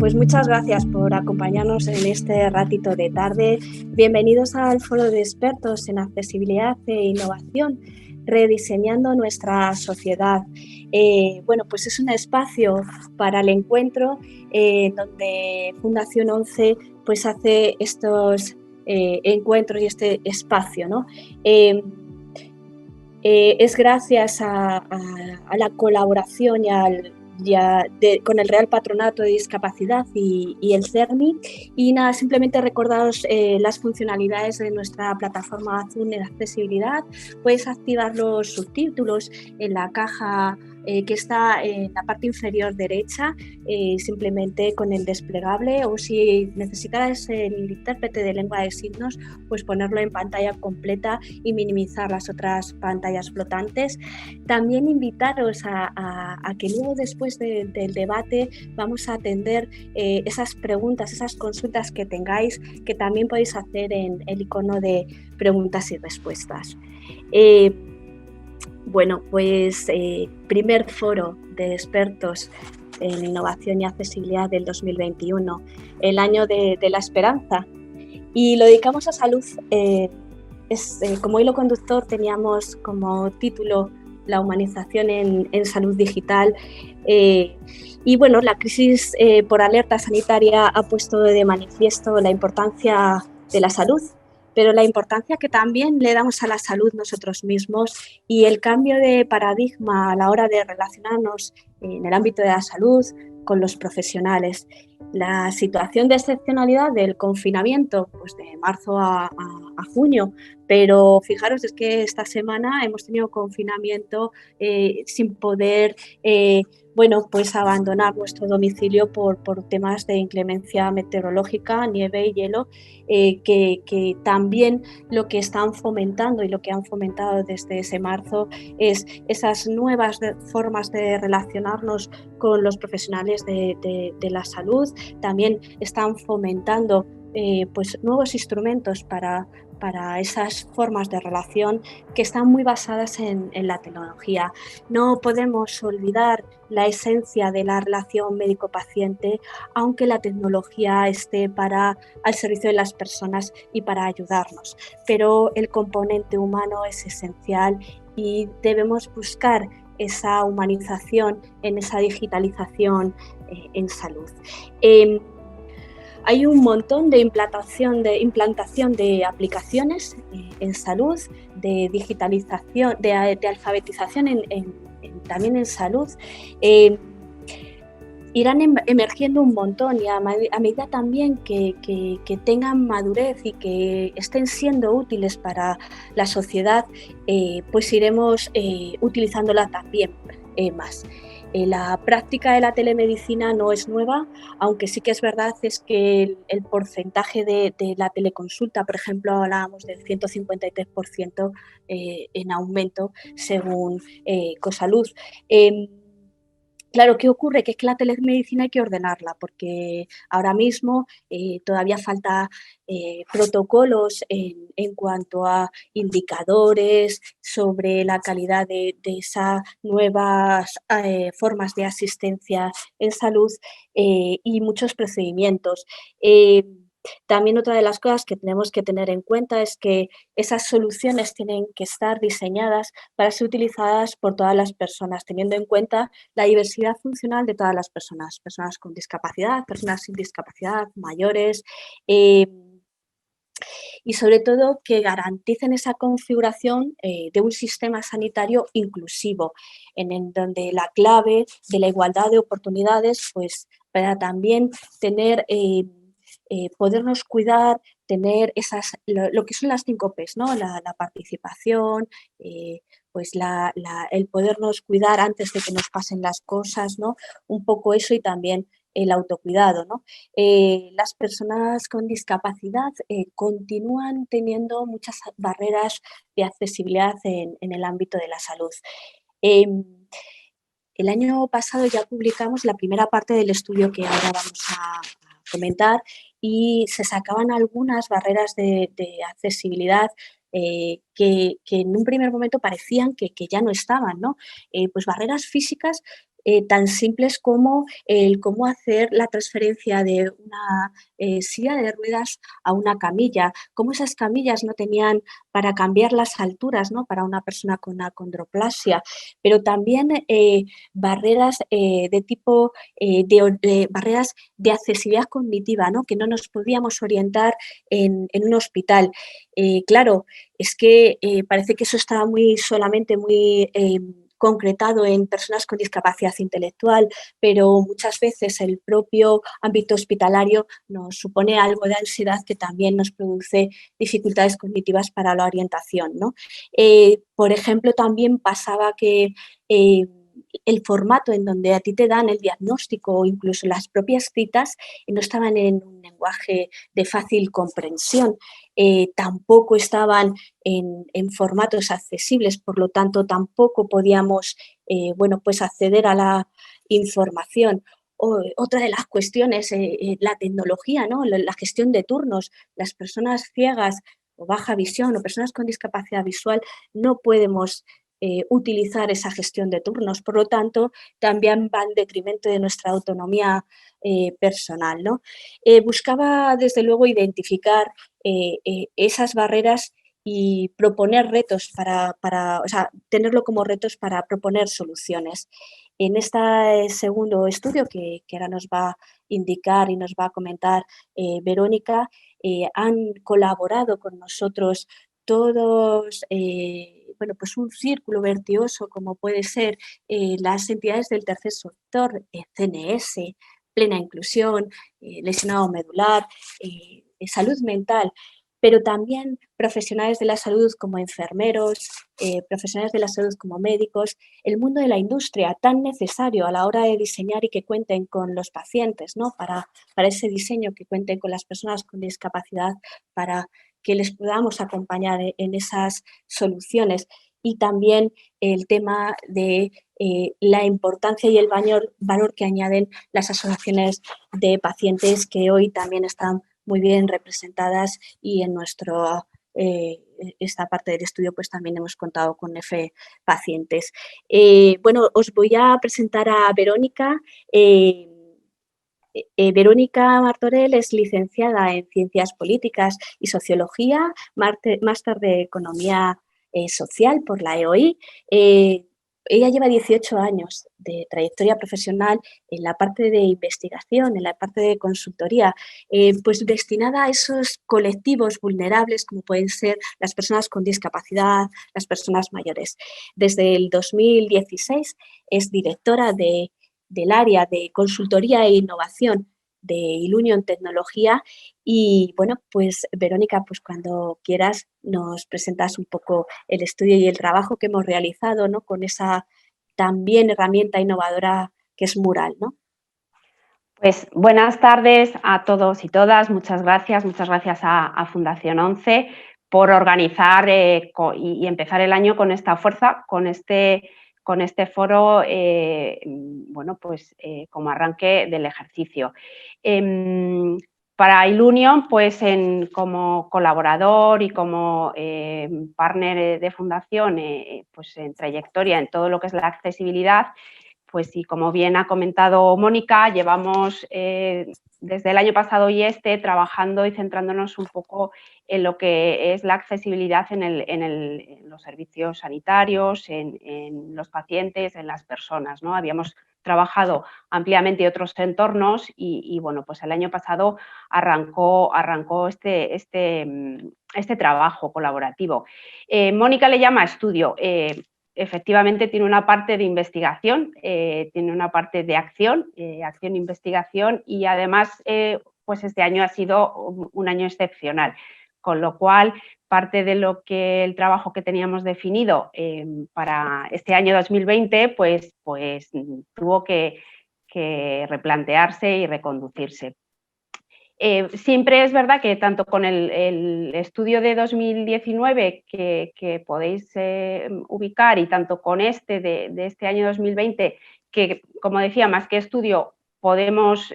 Pues muchas gracias por acompañarnos en este ratito de tarde. Bienvenidos al Foro de Expertos en Accesibilidad e Innovación, rediseñando nuestra sociedad. Pues es un espacio para el encuentro donde Fundación 11 pues hace estos encuentros y este espacio, ¿no? Es gracias a la colaboración con el Real Patronato de Discapacidad y el CERMI. Y nada, simplemente recordaros las funcionalidades de nuestra plataforma Azul en accesibilidad. Puedes activar los subtítulos en la caja que está en la parte inferior derecha, simplemente con el desplegable, o si necesitas el intérprete de lengua de signos, pues ponerlo en pantalla completa y minimizar las otras pantallas flotantes. También invitaros a que luego, después del debate, vamos a atender esas preguntas, esas consultas que tengáis, que también podéis hacer en el icono de preguntas y respuestas. Primer foro de expertos en innovación y accesibilidad del 2021, el año de la esperanza, y lo dedicamos a salud. Como hilo conductor teníamos como título la humanización en salud digital, la crisis por alerta sanitaria ha puesto de manifiesto la importancia de la salud, pero la importancia que también le damos a la salud nosotros mismos, y el cambio de paradigma a la hora de relacionarnos en el ámbito de la salud con los profesionales. La situación de excepcionalidad del confinamiento, pues de marzo a junio, pero fijaros, es que esta semana hemos tenido confinamiento sin poder abandonar nuestro domicilio por temas de inclemencia meteorológica, nieve y hielo, que también lo que están fomentando y lo que han fomentado desde ese marzo es esas nuevas formas de relacionarnos con los profesionales de la salud. También están fomentando nuevos instrumentos para esas formas de relación que están muy basadas en la tecnología. No podemos olvidar la esencia de la relación médico-paciente, aunque la tecnología esté al servicio de las personas y para ayudarnos. Pero el componente humano es esencial y debemos buscar esa humanización en esa digitalización en salud. Hay un montón de implantación de aplicaciones en salud, de digitalización, de alfabetización también en salud. Irán emergiendo un montón, y a medida también que tengan madurez y que estén siendo útiles para la sociedad, pues iremos utilizándola también más. La práctica de la telemedicina no es nueva, aunque sí que es verdad es que el porcentaje de la teleconsulta, por ejemplo, hablábamos del 153% en aumento según Cosalud. Claro, ¿qué ocurre? Que es que la telemedicina hay que ordenarla, porque ahora mismo todavía falta protocolos en cuanto a indicadores sobre la calidad de esas nuevas formas de asistencia en salud y muchos procedimientos. También otra de las cosas que tenemos que tener en cuenta es que esas soluciones tienen que estar diseñadas para ser utilizadas por todas las personas, teniendo en cuenta la diversidad funcional de todas las personas, personas con discapacidad, personas sin discapacidad, mayores, y sobre todo que garanticen esa configuración de un sistema sanitario inclusivo, donde la clave de la igualdad de oportunidades, pues para también tener, podernos cuidar, tener lo que son las 5 P's, ¿no? La participación, pues el podernos cuidar antes de que nos pasen las cosas, ¿no? Un poco eso, y también el autocuidado, ¿no? Las personas con discapacidad continúan teniendo muchas barreras de accesibilidad en el ámbito de la salud. El año pasado ya publicamos la primera parte del estudio que ahora vamos a comentar, y se sacaban algunas barreras de accesibilidad que en un primer momento parecían que ya no estaban, ¿no? Pues barreras físicas tan simples como el cómo hacer la transferencia de una silla de ruedas a una camilla, cómo esas camillas no tenían para cambiar las alturas, ¿no? Para una persona con acondroplasia, pero también barreras de tipo barreras de accesibilidad cognitiva, ¿no? Que no nos podíamos orientar en un hospital. Claro, es que parece que eso estaba solamente muy concretado en personas con discapacidad intelectual, pero muchas veces el propio ámbito hospitalario nos supone algo de ansiedad que también nos produce dificultades cognitivas para la orientación, ¿no? Por ejemplo, también pasaba que el formato en donde a ti te dan el diagnóstico o incluso las propias citas no estaban en un lenguaje de fácil comprensión, tampoco estaban en formatos accesibles, por lo tanto tampoco podíamos pues acceder a la información. Otra de las cuestiones, la tecnología, ¿no? La gestión de turnos, las personas ciegas o baja visión o personas con discapacidad visual no podemos utilizar esa gestión de turnos, por lo tanto también va en detrimento de nuestra autonomía personal, ¿no? Buscaba desde luego identificar esas barreras y proponer retos o sea, tenerlo como retos para proponer soluciones. En este segundo estudio que ahora nos va a indicar y nos va a comentar Verónica, han colaborado con nosotros todos, bueno, pues un círculo vertioso como puede ser las entidades del tercer sector, CNS, Plena Inclusión, lesionado medular, salud mental, pero también profesionales de la salud como enfermeros, profesionales de la salud como médicos, el mundo de la industria tan necesario a la hora de diseñar y que cuenten con los pacientes, ¿no? Para ese diseño, que cuenten con las personas con discapacidad, para que les podamos acompañar en esas soluciones. Y también el tema de la importancia y el valor que añaden las asociaciones de pacientes, que hoy también están muy bien representadas, y en esta parte del estudio pues también hemos contado con F pacientes. Bueno, os voy a presentar a Verónica. Verónica Martorell es licenciada en Ciencias Políticas y Sociología, máster de Economía Social por la EOI. Ella lleva 18 años de trayectoria profesional en la parte de investigación, en la parte de consultoría, pues destinada a esos colectivos vulnerables como pueden ser las personas con discapacidad, las personas mayores. Desde el 2016 es directora del área de consultoría e innovación de Ilunion Tecnología. Y bueno, pues Verónica, pues cuando quieras nos presentas un poco el estudio y el trabajo que hemos realizado, ¿no? Con esa también herramienta innovadora que es Mural, ¿no? Pues buenas tardes a todos y todas. Muchas gracias a Fundación 11 por organizar y empezar el año con esta fuerza, con este foro, bueno, pues como arranque del ejercicio. Para Ilunion, pues como colaborador y como partner de fundación, pues en trayectoria en todo lo que es la accesibilidad, pues sí, como bien ha comentado Mónica, llevamos desde el año pasado y trabajando y centrándonos un poco en lo que es la accesibilidad en los servicios sanitarios, en los pacientes, en las personas, ¿no? Habíamos trabajado ampliamente otros entornos y bueno, pues el año pasado arrancó este trabajo colaborativo. Mónica le llama estudio. Efectivamente tiene una parte de investigación, tiene una parte de acción, investigación, y además pues este año ha sido un año excepcional, con lo cual parte de lo que el trabajo que teníamos definido para este año 2020 pues tuvo que replantearse y reconducirse. Siempre es verdad que tanto con el estudio de 2019 que podéis ubicar, y tanto con de este año 2020, que como decía, más que estudio podemos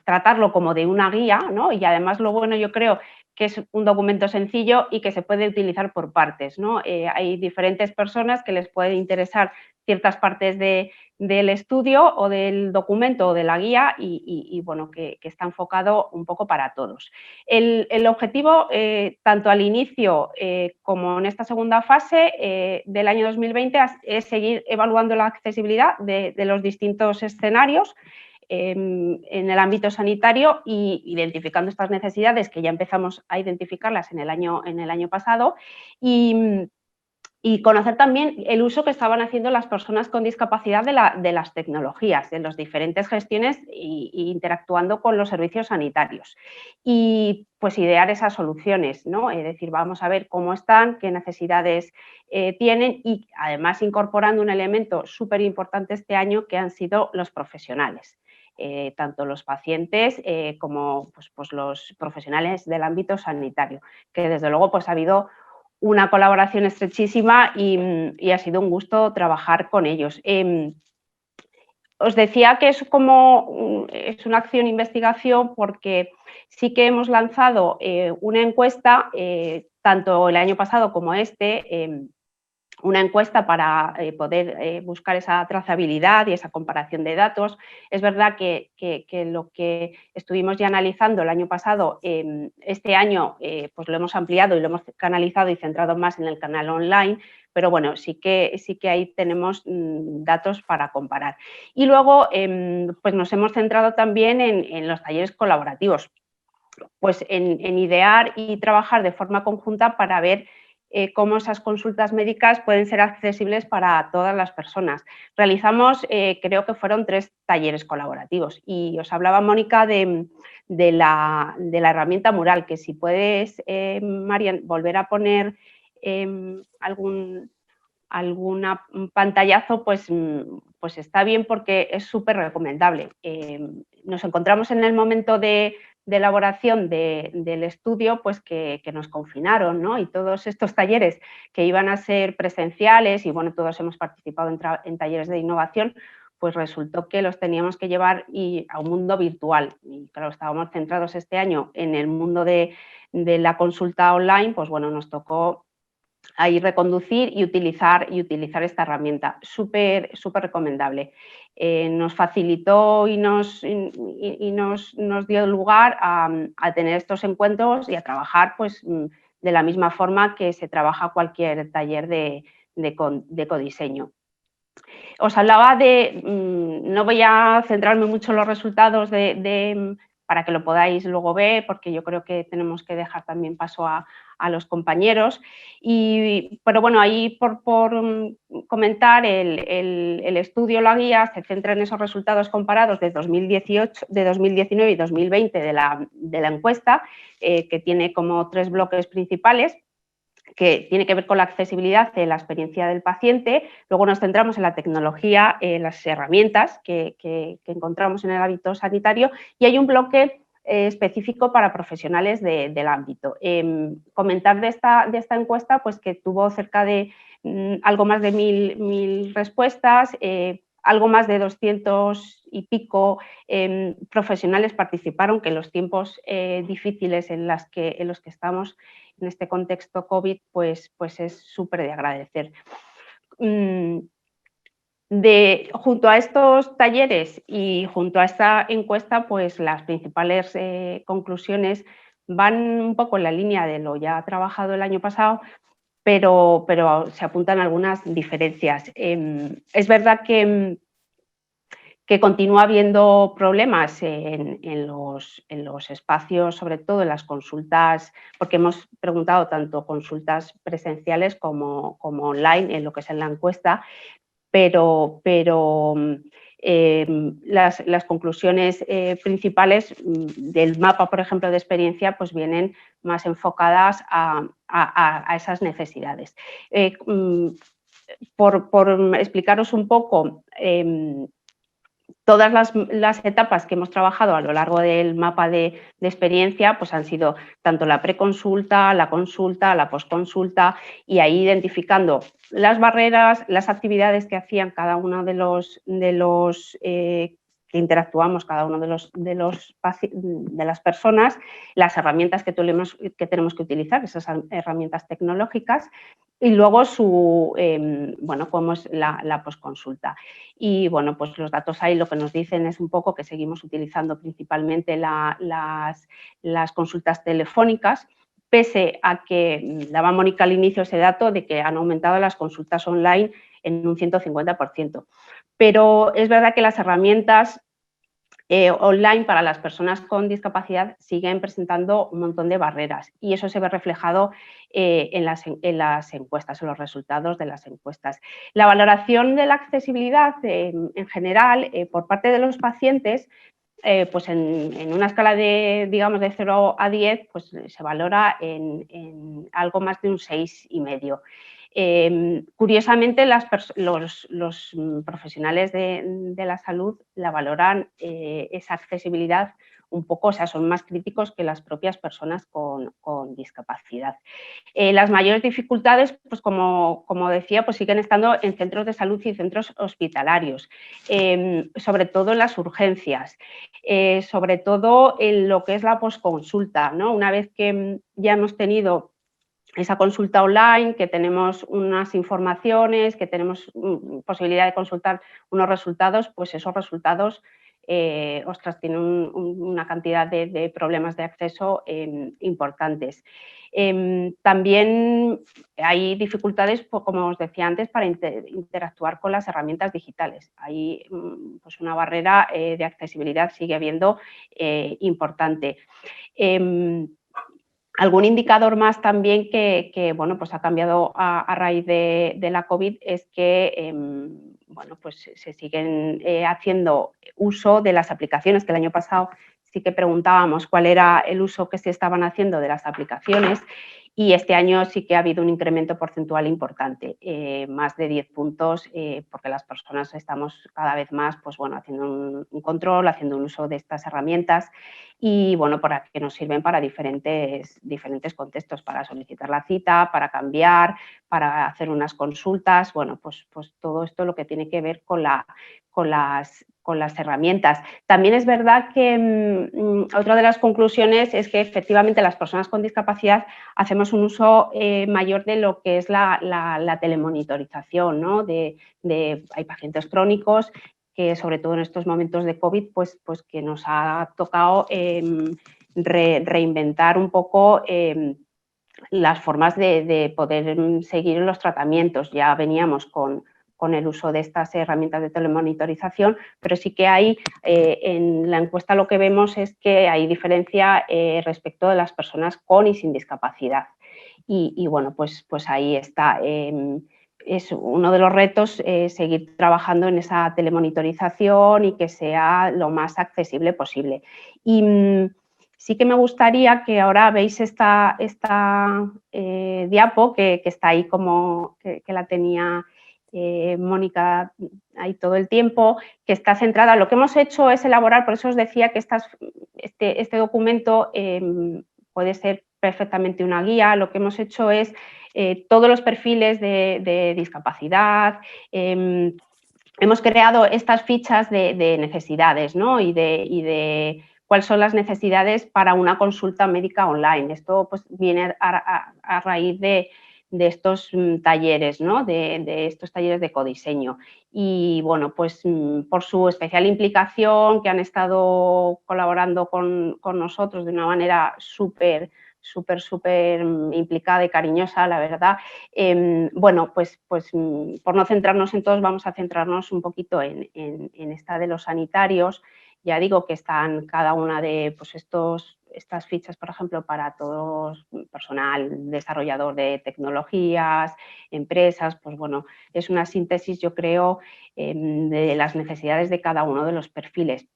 tratarlo como de una guía, ¿no? Y además lo bueno, yo creo, que es un documento sencillo y que se puede utilizar por partes, ¿no? Hay diferentes personas que les puede interesar ciertas partes del estudio o del documento o de la guía y bueno, que está enfocado un poco para todos. El objetivo, tanto al inicio como en esta segunda fase del año 2020, es seguir evaluando la accesibilidad de los distintos escenarios en el ámbito sanitario y identificando estas necesidades que ya empezamos a identificarlas en el año pasado y conocer también el uso que estaban haciendo las personas con discapacidad de las tecnologías, de las diferentes gestiones e interactuando con los servicios sanitarios. Y pues idear esas soluciones, ¿no? Es decir, vamos a ver cómo están, qué necesidades tienen y además incorporando un elemento súper importante este año que han sido los profesionales. Tanto los pacientes como pues los profesionales del ámbito sanitario, que desde luego pues ha habido una colaboración estrechísima y ha sido un gusto trabajar con ellos. Os decía que es una acción investigación porque sí que hemos lanzado una encuesta, tanto el año pasado como una encuesta para poder buscar esa trazabilidad y esa comparación de datos. Es verdad que lo que estuvimos ya analizando el año pasado, este año pues lo hemos ampliado y lo hemos canalizado y centrado más en el canal online, pero bueno, sí que ahí tenemos datos para comparar. Y luego pues nos hemos centrado también en los talleres colaborativos, pues en idear y trabajar de forma conjunta para ver cómo esas consultas médicas pueden ser accesibles para todas las personas. Realizamos, creo que fueron 3 talleres colaborativos y os hablaba, Mónica, de la herramienta Mural, que si puedes, Marian, volver a poner algún pantallazo, pues está bien porque es súper recomendable. Nos encontramos en el momento de elaboración del estudio, pues que nos confinaron, ¿no? Y todos estos talleres que iban a ser presenciales, y bueno, todos hemos participado en talleres de innovación, pues resultó que los teníamos que llevar a un mundo virtual. Y claro, estábamos centrados este año en el mundo de la consulta online, pues bueno, nos tocó ahí reconducir y utilizar esta herramienta. Súper recomendable. Nos facilitó y nos dio lugar a tener estos encuentros y a trabajar pues, de la misma forma que se trabaja cualquier taller de ecodiseño. Os hablaba no voy a centrarme mucho en los resultados para que lo podáis luego ver, porque yo creo que tenemos que dejar también paso a los compañeros. Pero bueno, ahí por comentar, el estudio, la guía, se centra en esos resultados comparados de 2019 y 2020 de la encuesta, que tiene como 3 bloques principales, que tiene que ver con la accesibilidad de la experiencia del paciente. Luego nos centramos en la tecnología, las herramientas que encontramos en el ámbito sanitario, y hay un bloque específico para profesionales del ámbito. Comentar de esta encuesta, pues que tuvo cerca de algo más de 1.000 respuestas, algo más de 200 y pico profesionales participaron, que en los tiempos difíciles en los que estamos en este contexto COVID, pues es súper de agradecer. Junto a estos talleres y junto a esta encuesta, pues las principales conclusiones van un poco en la línea de lo ya trabajado el año pasado, pero se apuntan algunas diferencias. Es verdad que continúa habiendo problemas en los espacios, sobre todo en las consultas, porque hemos preguntado tanto consultas presenciales como online en lo que es en la encuesta, pero las conclusiones principales del mapa, por ejemplo, de experiencia, pues vienen más enfocadas a esas necesidades. Por explicaros un poco, todas las etapas que hemos trabajado a lo largo del mapa de experiencia, pues han sido tanto la preconsulta, la consulta, la posconsulta, y ahí identificando las barreras, las actividades que hacían cada uno de los interactuamos cada uno de las personas, las herramientas que tenemos que utilizar, esas herramientas tecnológicas, y luego cómo es la posconsulta. Y bueno, pues los datos ahí lo que nos dicen es un poco que seguimos utilizando principalmente las consultas telefónicas, pese a que daba Mónica al inicio ese dato de que han aumentado las consultas online en un 150%. Pero es verdad que las herramientas online para las personas con discapacidad siguen presentando un montón de barreras y eso se ve reflejado en las encuestas, en los resultados de las encuestas. La valoración de la accesibilidad en general por parte de los pacientes, pues en una escala de, digamos, de 0 a 10, pues se valora en algo más de un 6,5. Curiosamente, los profesionales de la salud la valoran esa accesibilidad un poco, o sea, son más críticos que las propias personas con discapacidad. Las mayores dificultades, pues como decía, pues siguen estando en centros de salud y centros hospitalarios, sobre todo en las urgencias, sobre todo en lo que es la posconsulta, ¿no? Una vez que ya hemos tenido esa consulta online, que tenemos unas informaciones, que tenemos posibilidad de consultar unos resultados, pues esos resultados, tienen una cantidad de problemas de acceso importantes. También hay dificultades, pues, como os decía antes, para interactuar con las herramientas digitales. Hay pues una barrera de accesibilidad, sigue habiendo importante. Algún indicador más también que bueno, pues ha cambiado a raíz de la COVID es que bueno, pues se siguen haciendo uso de las aplicaciones, que el año pasado sí que preguntábamos cuál era el uso que se estaban haciendo de las aplicaciones y este año sí que ha habido un incremento porcentual importante, más de 10 puntos, porque las personas estamos cada vez más pues, bueno, haciendo un control, haciendo un uso de estas herramientas y bueno, para que nos sirven para diferentes contextos, para solicitar la cita, para cambiar, para hacer unas consultas, bueno, pues todo esto lo que tiene que ver con las herramientas. También es verdad que otra de las conclusiones es que efectivamente las personas con discapacidad hacemos un uso mayor de lo que es la telemonitorización, ¿no? Hay pacientes crónicos que sobre todo en estos momentos de COVID, pues que nos ha tocado reinventar un poco las formas de poder seguir los tratamientos. Ya veníamos con el uso de estas herramientas de telemonitorización, pero sí que hay, en la encuesta lo que vemos es que hay diferencia respecto de las personas con y sin discapacidad. Y bueno, pues ahí está. Es uno de los retos seguir trabajando en esa telemonitorización y que sea lo más accesible posible. Y sí que me gustaría que ahora veis esta diapo que está ahí como que la tenía Mónica ahí todo el tiempo, que está centrada. Lo que hemos hecho es elaborar, por eso os decía que este documento puede ser perfectamente una guía. Lo que hemos hecho es todos los perfiles de discapacidad. Hemos creado estas fichas de necesidades, ¿no? y de cuáles son las necesidades para una consulta médica online. Esto pues, viene a raíz de estos talleres, ¿no? de estos talleres de codiseño. Y bueno, pues por su especial implicación, que han estado colaborando con nosotros de una manera súper implicada y cariñosa, la verdad. Bueno, pues por no centrarnos en todos, vamos a centrarnos un poquito en esta de los sanitarios. Ya digo que están cada una de pues estas fichas, por ejemplo, para todo personal desarrollador de tecnologías, empresas, pues bueno, es una síntesis, yo creo, de las necesidades de cada uno de los perfiles.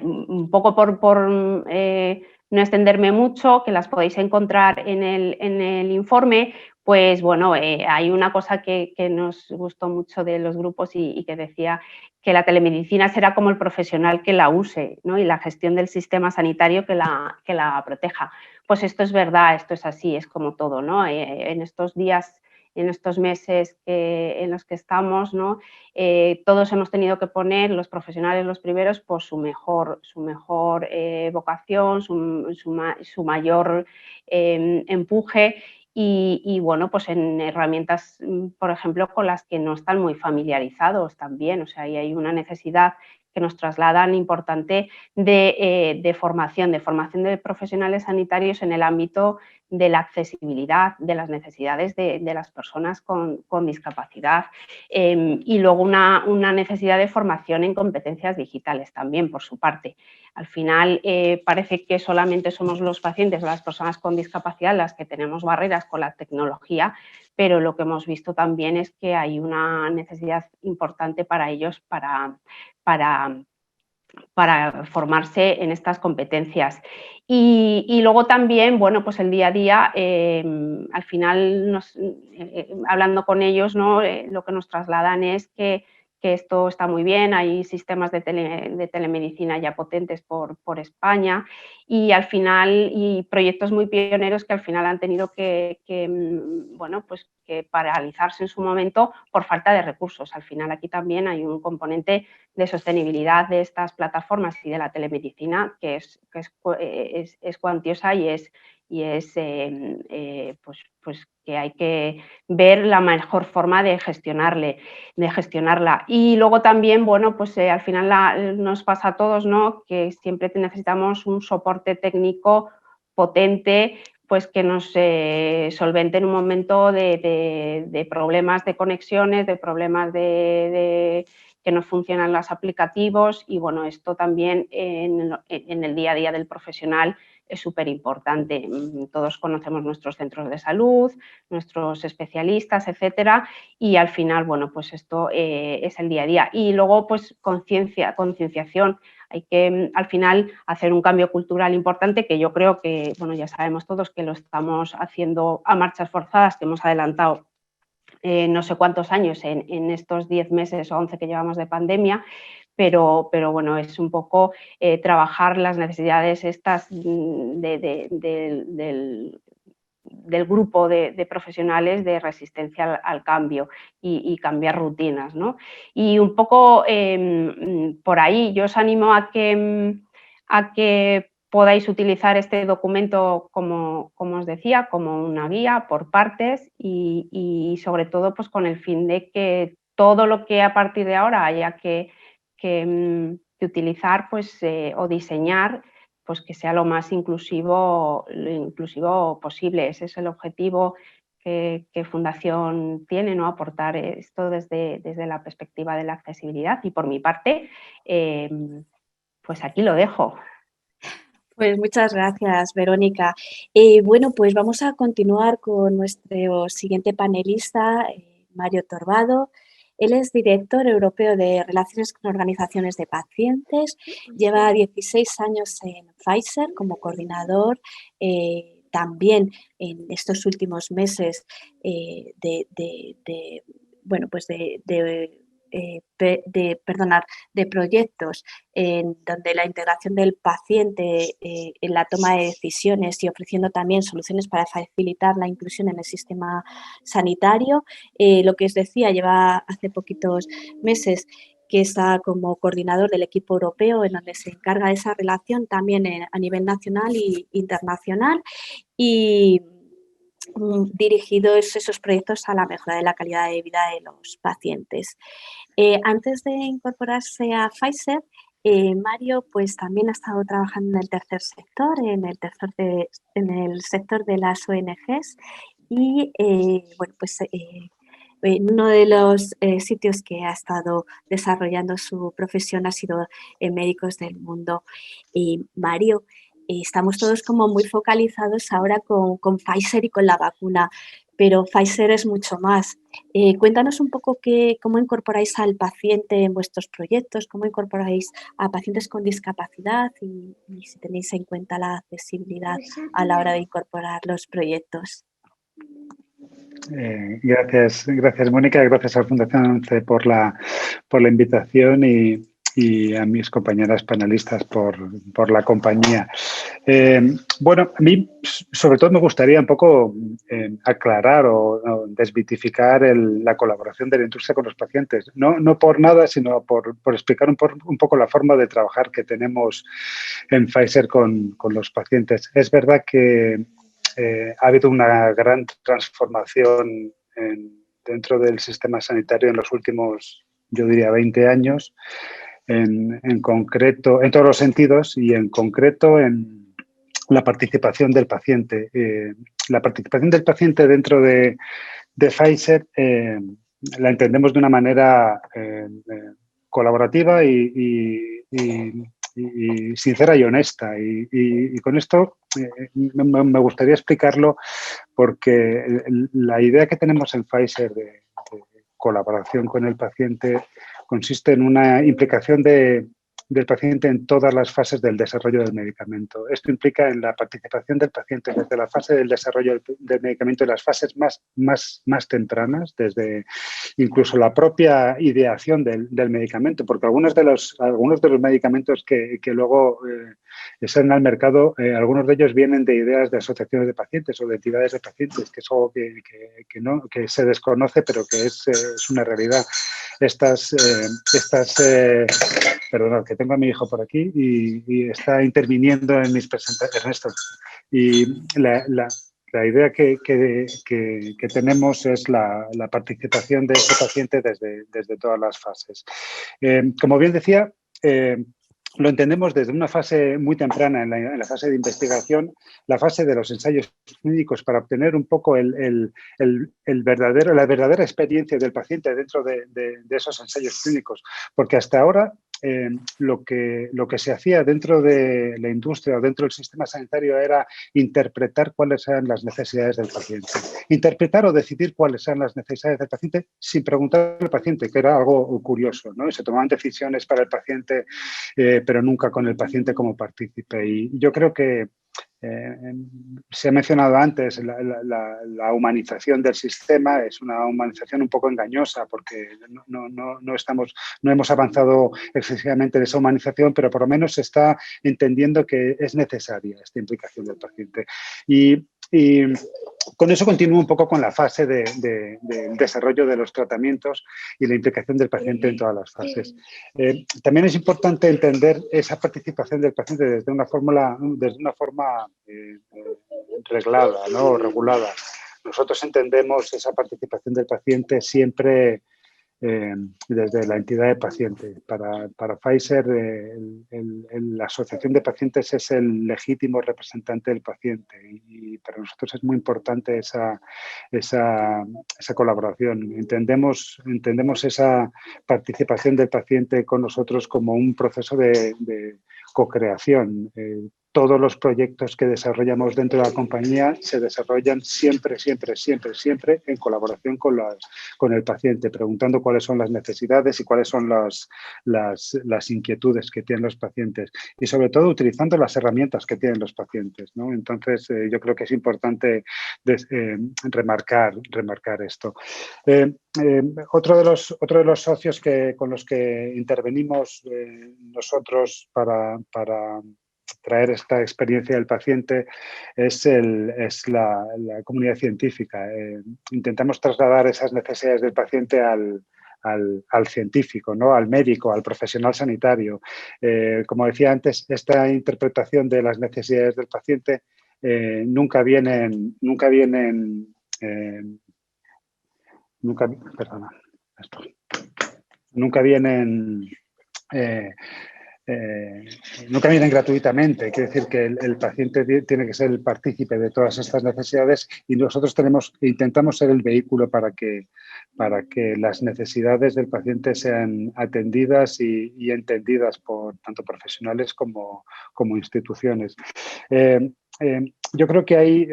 Un poco por no extenderme mucho, que las podéis encontrar en el informe, pues bueno, hay una cosa que nos gustó mucho de los grupos y que decía que la telemedicina será como el profesional que la use, ¿no? Y la gestión del sistema sanitario que la proteja. Pues esto es verdad, esto es así, es como todo, ¿no? En estos días en estos meses en los que estamos, ¿no? Todos hemos tenido que poner, los profesionales los primeros, pues su mejor vocación, su mayor empuje y bueno, pues en herramientas, por ejemplo, con las que no están muy familiarizados también, o sea, ahí hay una necesidad que nos trasladan importante de formación de profesionales sanitarios en el ámbito de la accesibilidad, de las necesidades de las personas con discapacidad y luego una necesidad de formación en competencias digitales también, por su parte. Al final parece que solamente somos los pacientes o las personas con discapacidad las que tenemos barreras con la tecnología, pero lo que hemos visto también es que hay una necesidad importante para ellos para formarse en estas competencias. Y luego también, bueno, pues el día a día, al final, hablando con ellos, ¿no? Lo que nos trasladan es que esto está muy bien, hay sistemas de telemedicina ya potentes por España y al final, y proyectos muy pioneros que al final han tenido bueno, pues que paralizarse en su momento por falta de recursos. Al final aquí también hay un componente de sostenibilidad de estas plataformas y de la telemedicina que es cuantiosa y es pues que hay que ver la mejor forma de gestionarla. Y luego también, bueno, pues al final nos pasa a todos, ¿no? Que siempre necesitamos un soporte técnico potente, pues que nos solvente en un momento de problemas de conexiones, de problemas que no funcionan los aplicativos y bueno, esto también en el día a día del profesional es súper importante. Todos conocemos nuestros centros de salud, nuestros especialistas, etcétera, y al final, bueno, pues esto es el día a día. Y luego, pues concienciación. Hay que al final hacer un cambio cultural importante que yo creo que, bueno, ya sabemos todos que lo estamos haciendo a marchas forzadas, que hemos adelantado no sé cuántos años en estos 10 meses o 11 que llevamos de pandemia, pero bueno, es un poco trabajar las necesidades estas del grupo de profesionales de resistencia al cambio y cambiar rutinas, ¿no? Y un poco por ahí yo os animo a que podáis utilizar este documento, como os decía, como una guía por partes y sobre todo pues con el fin de que todo lo que a partir de ahora haya que utilizar pues, o diseñar, pues que sea lo más inclusivo posible. Ese es el objetivo que Fundación tiene, ¿no? Aportar esto desde la perspectiva de la accesibilidad y por mi parte, pues aquí lo dejo. Pues muchas gracias, Verónica. Bueno, pues vamos a continuar con nuestro siguiente panelista, Mario Torbado. Él es director europeo de Relaciones con Organizaciones de Pacientes. Lleva 16 años en Pfizer como coordinador. También en estos últimos meses de proyectos en donde la integración del paciente en la toma de decisiones y ofreciendo también soluciones para facilitar la inclusión en el sistema sanitario. Lo que os decía, lleva hace poquitos meses que está como coordinador del equipo europeo en donde se encarga de esa relación también a nivel nacional e internacional y dirigidos esos proyectos a la mejora de la calidad de vida de los pacientes. Antes de incorporarse a Pfizer, Mario pues también ha estado trabajando en el tercer sector, en el sector de las ONGs y bueno, pues uno de los sitios que ha estado desarrollando su profesión ha sido en Médicos del Mundo. Mario, estamos todos como muy focalizados ahora con Pfizer y con la vacuna, pero Pfizer es mucho más. Cuéntanos un poco cómo incorporáis al paciente en vuestros proyectos, cómo incorporáis a pacientes con discapacidad y si tenéis en cuenta la accesibilidad a la hora de incorporar los proyectos. Gracias Mónica, gracias a la Fundación 11 por la invitación y y a mis compañeras panelistas por la compañía. Bueno, a mí sobre todo me gustaría un poco aclarar o desmitificar la colaboración de la industria con los pacientes. No por nada, sino por explicar un poco la forma de trabajar que tenemos en Pfizer con los pacientes. Es verdad que ha habido una gran transformación dentro del sistema sanitario en los últimos, yo diría, 20 años, en concreto, en todos los sentidos y en concreto en la participación del paciente. La participación del paciente dentro de Pfizer la entendemos de una manera colaborativa y sincera y honesta. Y con esto me gustaría explicarlo porque la idea que tenemos en Pfizer de colaboración con el paciente consiste en una implicación del paciente en todas las fases del desarrollo del medicamento. Esto implica en la participación del paciente desde la fase del desarrollo del medicamento en las fases más tempranas, desde incluso la propia ideación del medicamento, porque algunos de los medicamentos que luego salen al mercado, algunos de ellos vienen de ideas de asociaciones de pacientes o de entidades de pacientes, que es algo que se desconoce, pero que es una realidad. Perdonad, que tengo a mi hijo por aquí y está interviniendo en mis presentaciones. Ernesto. Y la idea que tenemos es la participación de ese paciente desde todas las fases. Como bien decía, lo entendemos desde una fase muy temprana, en la fase de investigación, la fase de los ensayos clínicos, para obtener un poco la verdadera experiencia del paciente dentro de esos ensayos clínicos. Porque hasta ahora lo que se hacía dentro de la industria o dentro del sistema sanitario era interpretar cuáles eran las necesidades del paciente. Interpretar o decidir cuáles eran las necesidades del paciente sin preguntar al paciente, que era algo curioso, ¿no? Se tomaban decisiones para el paciente, pero nunca con el paciente como partícipe. Y yo creo que se ha mencionado antes la humanización del sistema. Es una humanización un poco engañosa porque no hemos avanzado excesivamente en esa humanización, pero por lo menos se está entendiendo que es necesaria esta implicación del paciente. Y con eso continúo un poco con la fase del desarrollo de los tratamientos y la implicación del paciente en todas las fases. También es importante entender esa participación del paciente desde una forma reglada, ¿no? Regulada. Nosotros entendemos esa participación del paciente siempre desde la entidad de paciente. Para Pfizer, la asociación de pacientes es el legítimo representante del paciente y para nosotros es muy importante esa colaboración. Entendemos esa participación del paciente con nosotros como un proceso de co-creación. Todos los proyectos que desarrollamos dentro de la compañía se desarrollan siempre en colaboración con el paciente, preguntando cuáles son las necesidades y cuáles son las inquietudes que tienen los pacientes y sobre todo utilizando las herramientas que tienen los pacientes, ¿no? Entonces, yo creo que es importante remarcar esto. Otro de los socios con los que intervenimos nosotros para traer esta experiencia del paciente es la comunidad científica. Intentamos trasladar esas necesidades del paciente al científico, ¿no? Al médico, al profesional sanitario. Como decía antes, esta interpretación de las necesidades del paciente nunca vienen gratuitamente. Quiere decir que el paciente tiene que ser el partícipe de todas estas necesidades y nosotros intentamos ser el vehículo para que las necesidades del paciente sean atendidas y entendidas por tanto profesionales como instituciones. Yo creo que hay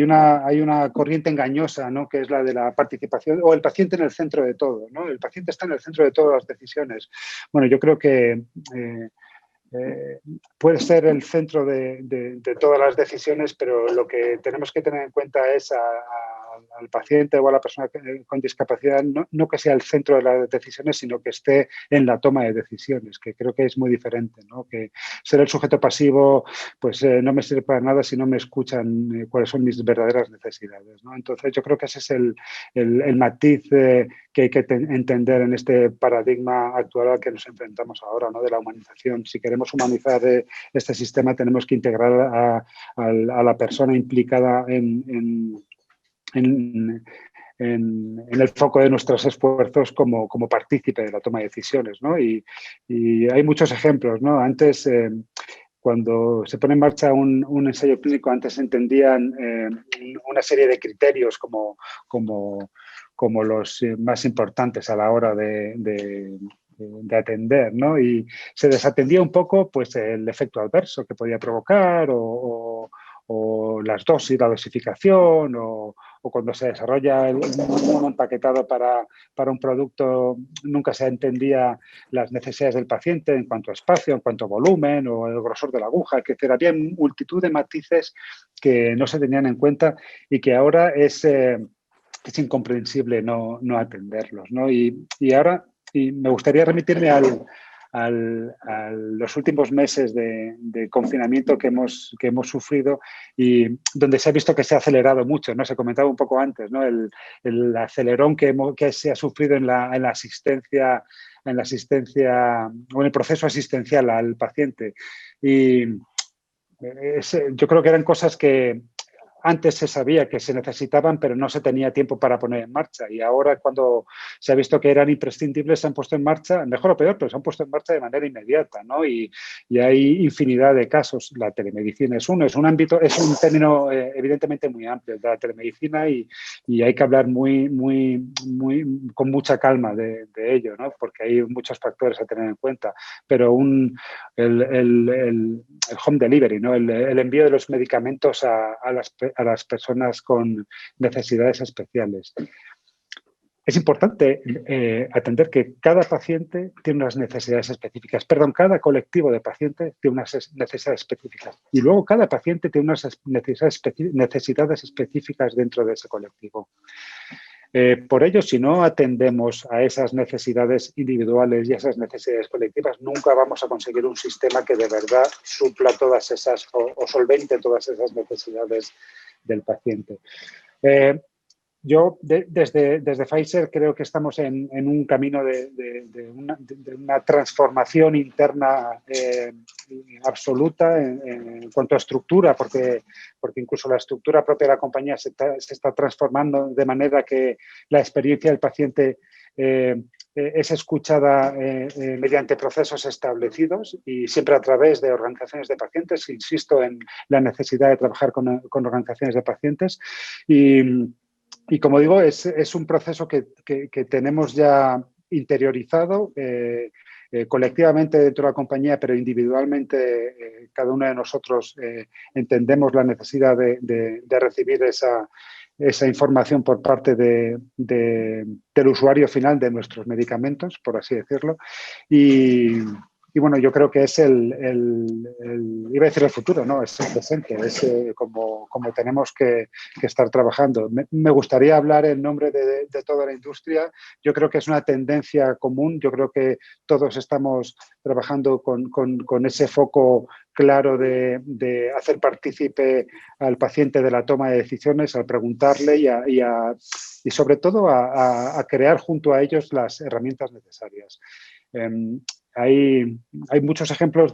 una corriente engañosa, ¿no? Que es la de la participación o el paciente en el centro de todo, ¿no? El paciente está en el centro de todas las decisiones. Bueno, yo creo que puede ser el centro de todas las decisiones, pero lo que tenemos que tener en cuenta es al paciente o a la persona con discapacidad, no que sea el centro de las decisiones, sino que esté en la toma de decisiones, que creo que es muy diferente, ¿no? Que ser el sujeto pasivo, pues no me sirve para nada si no me escuchan cuáles son mis verdaderas necesidades, ¿no? Entonces, yo creo que ese es el matiz que hay que entender en este paradigma actual al que nos enfrentamos ahora, ¿no? De la humanización. Si queremos humanizar este sistema, tenemos que integrar a la persona implicada en el foco de nuestros esfuerzos como partícipe de la toma de decisiones, ¿no? Y hay muchos ejemplos, ¿no? Antes, cuando se pone en marcha un ensayo clínico, antes se entendían una serie de criterios como los más importantes a la hora de atender, ¿no? Y se desatendía un poco, pues, el efecto adverso que podía provocar o las dosis, la dosificación o cuando se desarrolla un empaquetado para un producto, nunca se entendía las necesidades del paciente en cuanto a espacio, en cuanto a volumen o el grosor de la aguja, que había multitud de matices que no se tenían en cuenta y que ahora es incomprensible no atenderlos, ¿no? Y ahora me gustaría remitirme a los últimos meses de confinamiento que hemos sufrido y donde se ha visto que se ha acelerado mucho, ¿no? Se comentaba un poco antes, ¿no? El acelerón que se ha sufrido en la asistencia o en el proceso asistencial al paciente. Y yo creo que eran cosas que antes se sabía que se necesitaban, pero no se tenía tiempo para poner en marcha. Y ahora, cuando se ha visto que eran imprescindibles, se han puesto en marcha, mejor o peor, pero se han puesto en marcha de manera inmediata, ¿no? Y hay infinidad de casos. La telemedicina es uno, es un ámbito, es un término evidentemente muy amplio de la telemedicina y hay que hablar con mucha calma de ello, ¿no? Porque hay muchos factores a tener en cuenta. Pero el home delivery, ¿no? El envío de los medicamentos a las personas con necesidades especiales. Es importante atender que cada paciente tiene unas necesidades específicas. Cada colectivo de pacientes tiene unas necesidades específicas. Y luego cada paciente tiene unas necesidades específicas dentro de ese colectivo. Por ello, si no atendemos a esas necesidades individuales y a esas necesidades colectivas, nunca vamos a conseguir un sistema que de verdad supla todas esas o solvente todas esas necesidades del paciente. Yo, desde Pfizer, creo que estamos en un camino de una transformación interna absoluta en cuanto a estructura, porque incluso la estructura propia de la compañía se está transformando de manera que la experiencia del paciente es escuchada mediante procesos establecidos y siempre a través de organizaciones de pacientes. Insisto en la necesidad de trabajar con organizaciones de pacientes y como digo, es un proceso que tenemos ya interiorizado colectivamente dentro de la compañía, pero individualmente cada uno de nosotros entendemos la necesidad de recibir esa información por parte del usuario final de nuestros medicamentos, por así decirlo. Y bueno, yo creo que es iba a decir el futuro, ¿no? Es el presente, es como tenemos que estar trabajando. Me gustaría hablar en nombre de toda la industria. Yo creo que es una tendencia común. Yo creo que todos estamos trabajando con ese foco claro de hacer partícipe al paciente de la toma de decisiones, al preguntarle y sobre todo a crear junto a ellos las herramientas necesarias. Hay muchos ejemplos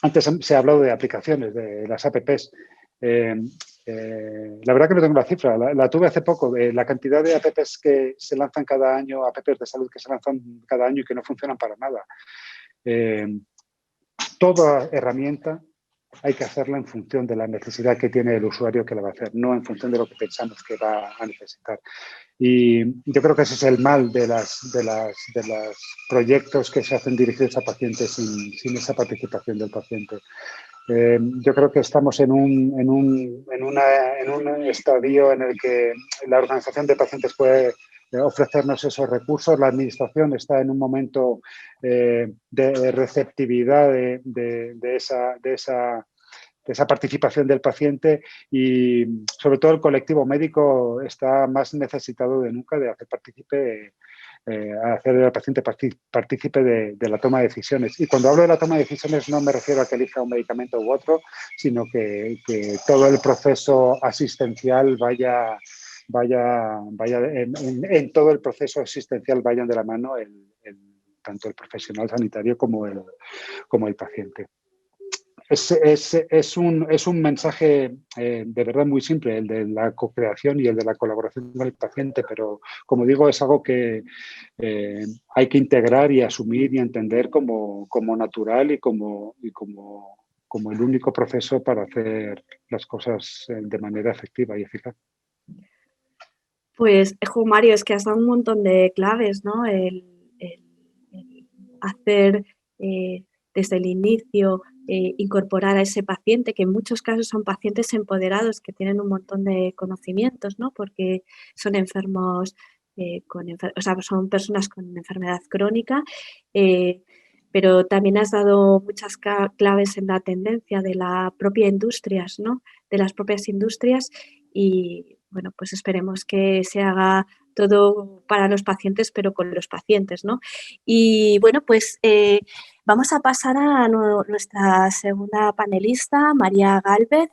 antes se ha hablado de aplicaciones, de las apps. La verdad que no tengo la cifra, la tuve hace poco, la cantidad de apps que se lanzan cada año, apps de salud que se lanzan cada año y que no funcionan para nada. Toda herramienta hay que hacerla en función de la necesidad que tiene el usuario que la va a hacer, no en función de lo que pensamos que va a necesitar. Y yo creo que ese es el mal de los proyectos que se hacen dirigidos a pacientes sin esa participación del paciente. Yo creo que estamos en un estadio en el que la organización de pacientes puede ofrecernos esos recursos. La administración está en un momento de receptividad de esa participación del paciente y sobre todo el colectivo médico está más necesitado de nunca de hacer hacer al paciente partícipe de la toma de decisiones. Y cuando hablo de la toma de decisiones no me refiero a que elija un medicamento u otro, sino que todo el proceso asistencial en todo el proceso asistencial vayan de la mano tanto el profesional sanitario como el paciente. Es un mensaje de verdad muy simple, el de la co-creación y el de la colaboración con el paciente, pero como digo, es algo que hay que integrar y asumir y entender como natural y como el único proceso para hacer las cosas de manera efectiva y eficaz. Pues, Mario, es que has dado un montón de claves, ¿no? El hacer desde el inicio, incorporar a ese paciente, que en muchos casos son pacientes empoderados que tienen un montón de conocimientos, ¿no? Porque son enfermos, son personas con enfermedad crónica, pero también has dado muchas claves en la tendencia de la propia industrias, ¿no? De las propias industrias y, bueno, pues esperemos que se haga todo para los pacientes, pero con los pacientes, ¿no? Y, bueno, pues vamos a pasar a nuestra segunda panelista, María Gálvez.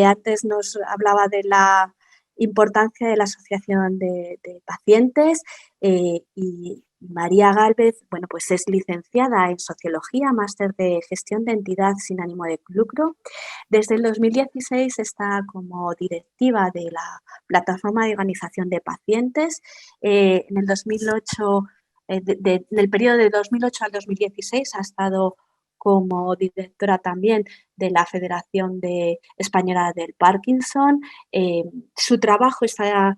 Antes nos hablaba de la importancia de la asociación de pacientes y María Gálvez, bueno, pues es licenciada en Sociología, máster de Gestión de Entidad sin ánimo de lucro. Desde el 2016 está como directiva de la Plataforma de Organización de Pacientes. En el 2008, en el periodo de 2008 al 2016 ha estado como directora también de la Federación Española del Parkinson. Su trabajo está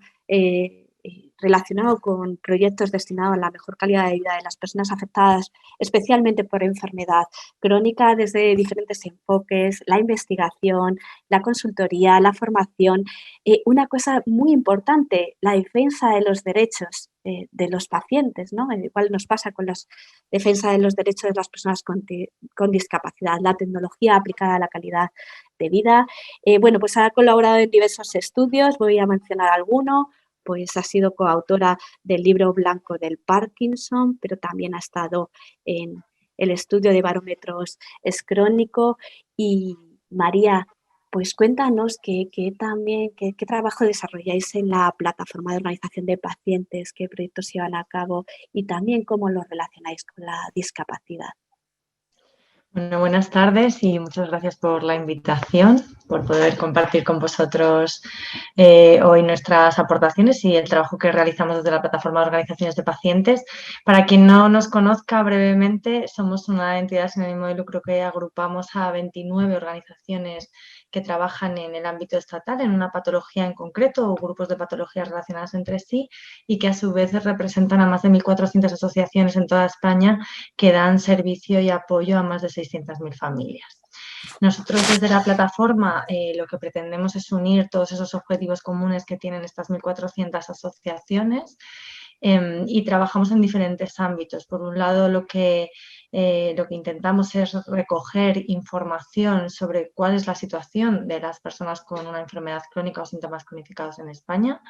relacionado con proyectos destinados a la mejor calidad de vida de las personas afectadas, especialmente por enfermedad crónica, desde diferentes enfoques, la investigación, la consultoría, la formación. Una cosa muy importante, la defensa de los derechos de los pacientes, ¿no? Igual nos pasa con la defensa de los derechos de las personas con discapacidad, la tecnología aplicada a la calidad de vida. Bueno, pues ha colaborado en diversos estudios, voy a mencionar alguno. Pues ha sido coautora del libro blanco del Parkinson, pero también ha estado en el estudio de barómetros crónico. Y María, pues cuéntanos qué trabajo desarrolláis en la plataforma de organización de pacientes, qué proyectos llevan a cabo y también cómo lo relacionáis con la discapacidad. Bueno, buenas tardes y muchas gracias por la invitación, por poder compartir con vosotros hoy nuestras aportaciones y el trabajo que realizamos desde la Plataforma de Organizaciones de Pacientes. Para quien no nos conozca brevemente, somos una entidad sin ánimo de lucro que agrupamos a 29 organizaciones que trabajan en el ámbito estatal, en una patología en concreto o grupos de patologías relacionadas entre sí y que a su vez representan a más de 1.400 asociaciones en toda España que dan servicio y apoyo a más de 600.000 familias. Nosotros desde la plataforma lo que pretendemos es unir todos esos objetivos comunes que tienen estas 1.400 asociaciones y trabajamos en diferentes ámbitos. Por un lado, lo que intentamos es recoger información sobre cuál es la situación de las personas con una enfermedad crónica o síntomas cronificados en España.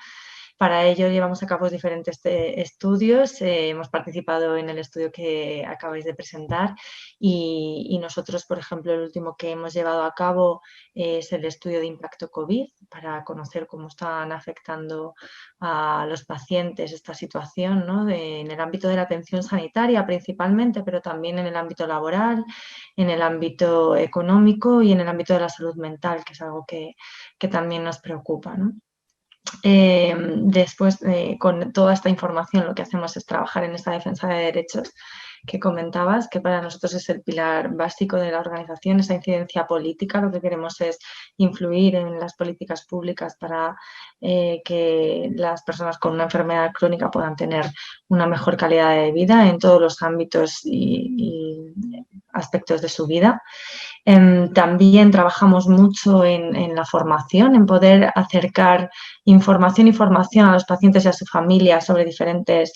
Para ello llevamos a cabo diferentes estudios, hemos participado en el estudio que acabáis de presentar y nosotros, por ejemplo, el último que hemos llevado a cabo es el estudio de impacto COVID para conocer cómo están afectando a los pacientes esta situación, ¿no? En el ámbito de la atención sanitaria principalmente, pero también en el ámbito laboral, en el ámbito económico y en el ámbito de la salud mental, que es algo que también nos preocupa, ¿no? Después, con toda esta información, lo que hacemos es trabajar en esta defensa de derechos que comentabas, que para nosotros es el pilar básico de la organización, esa incidencia política. Lo que queremos es influir en las políticas públicas para que las personas con una enfermedad crónica puedan tener una mejor calidad de vida en todos los ámbitos y aspectos de su vida. También trabajamos mucho en la formación, en poder acercar información y formación a los pacientes y a su familia sobre diferentes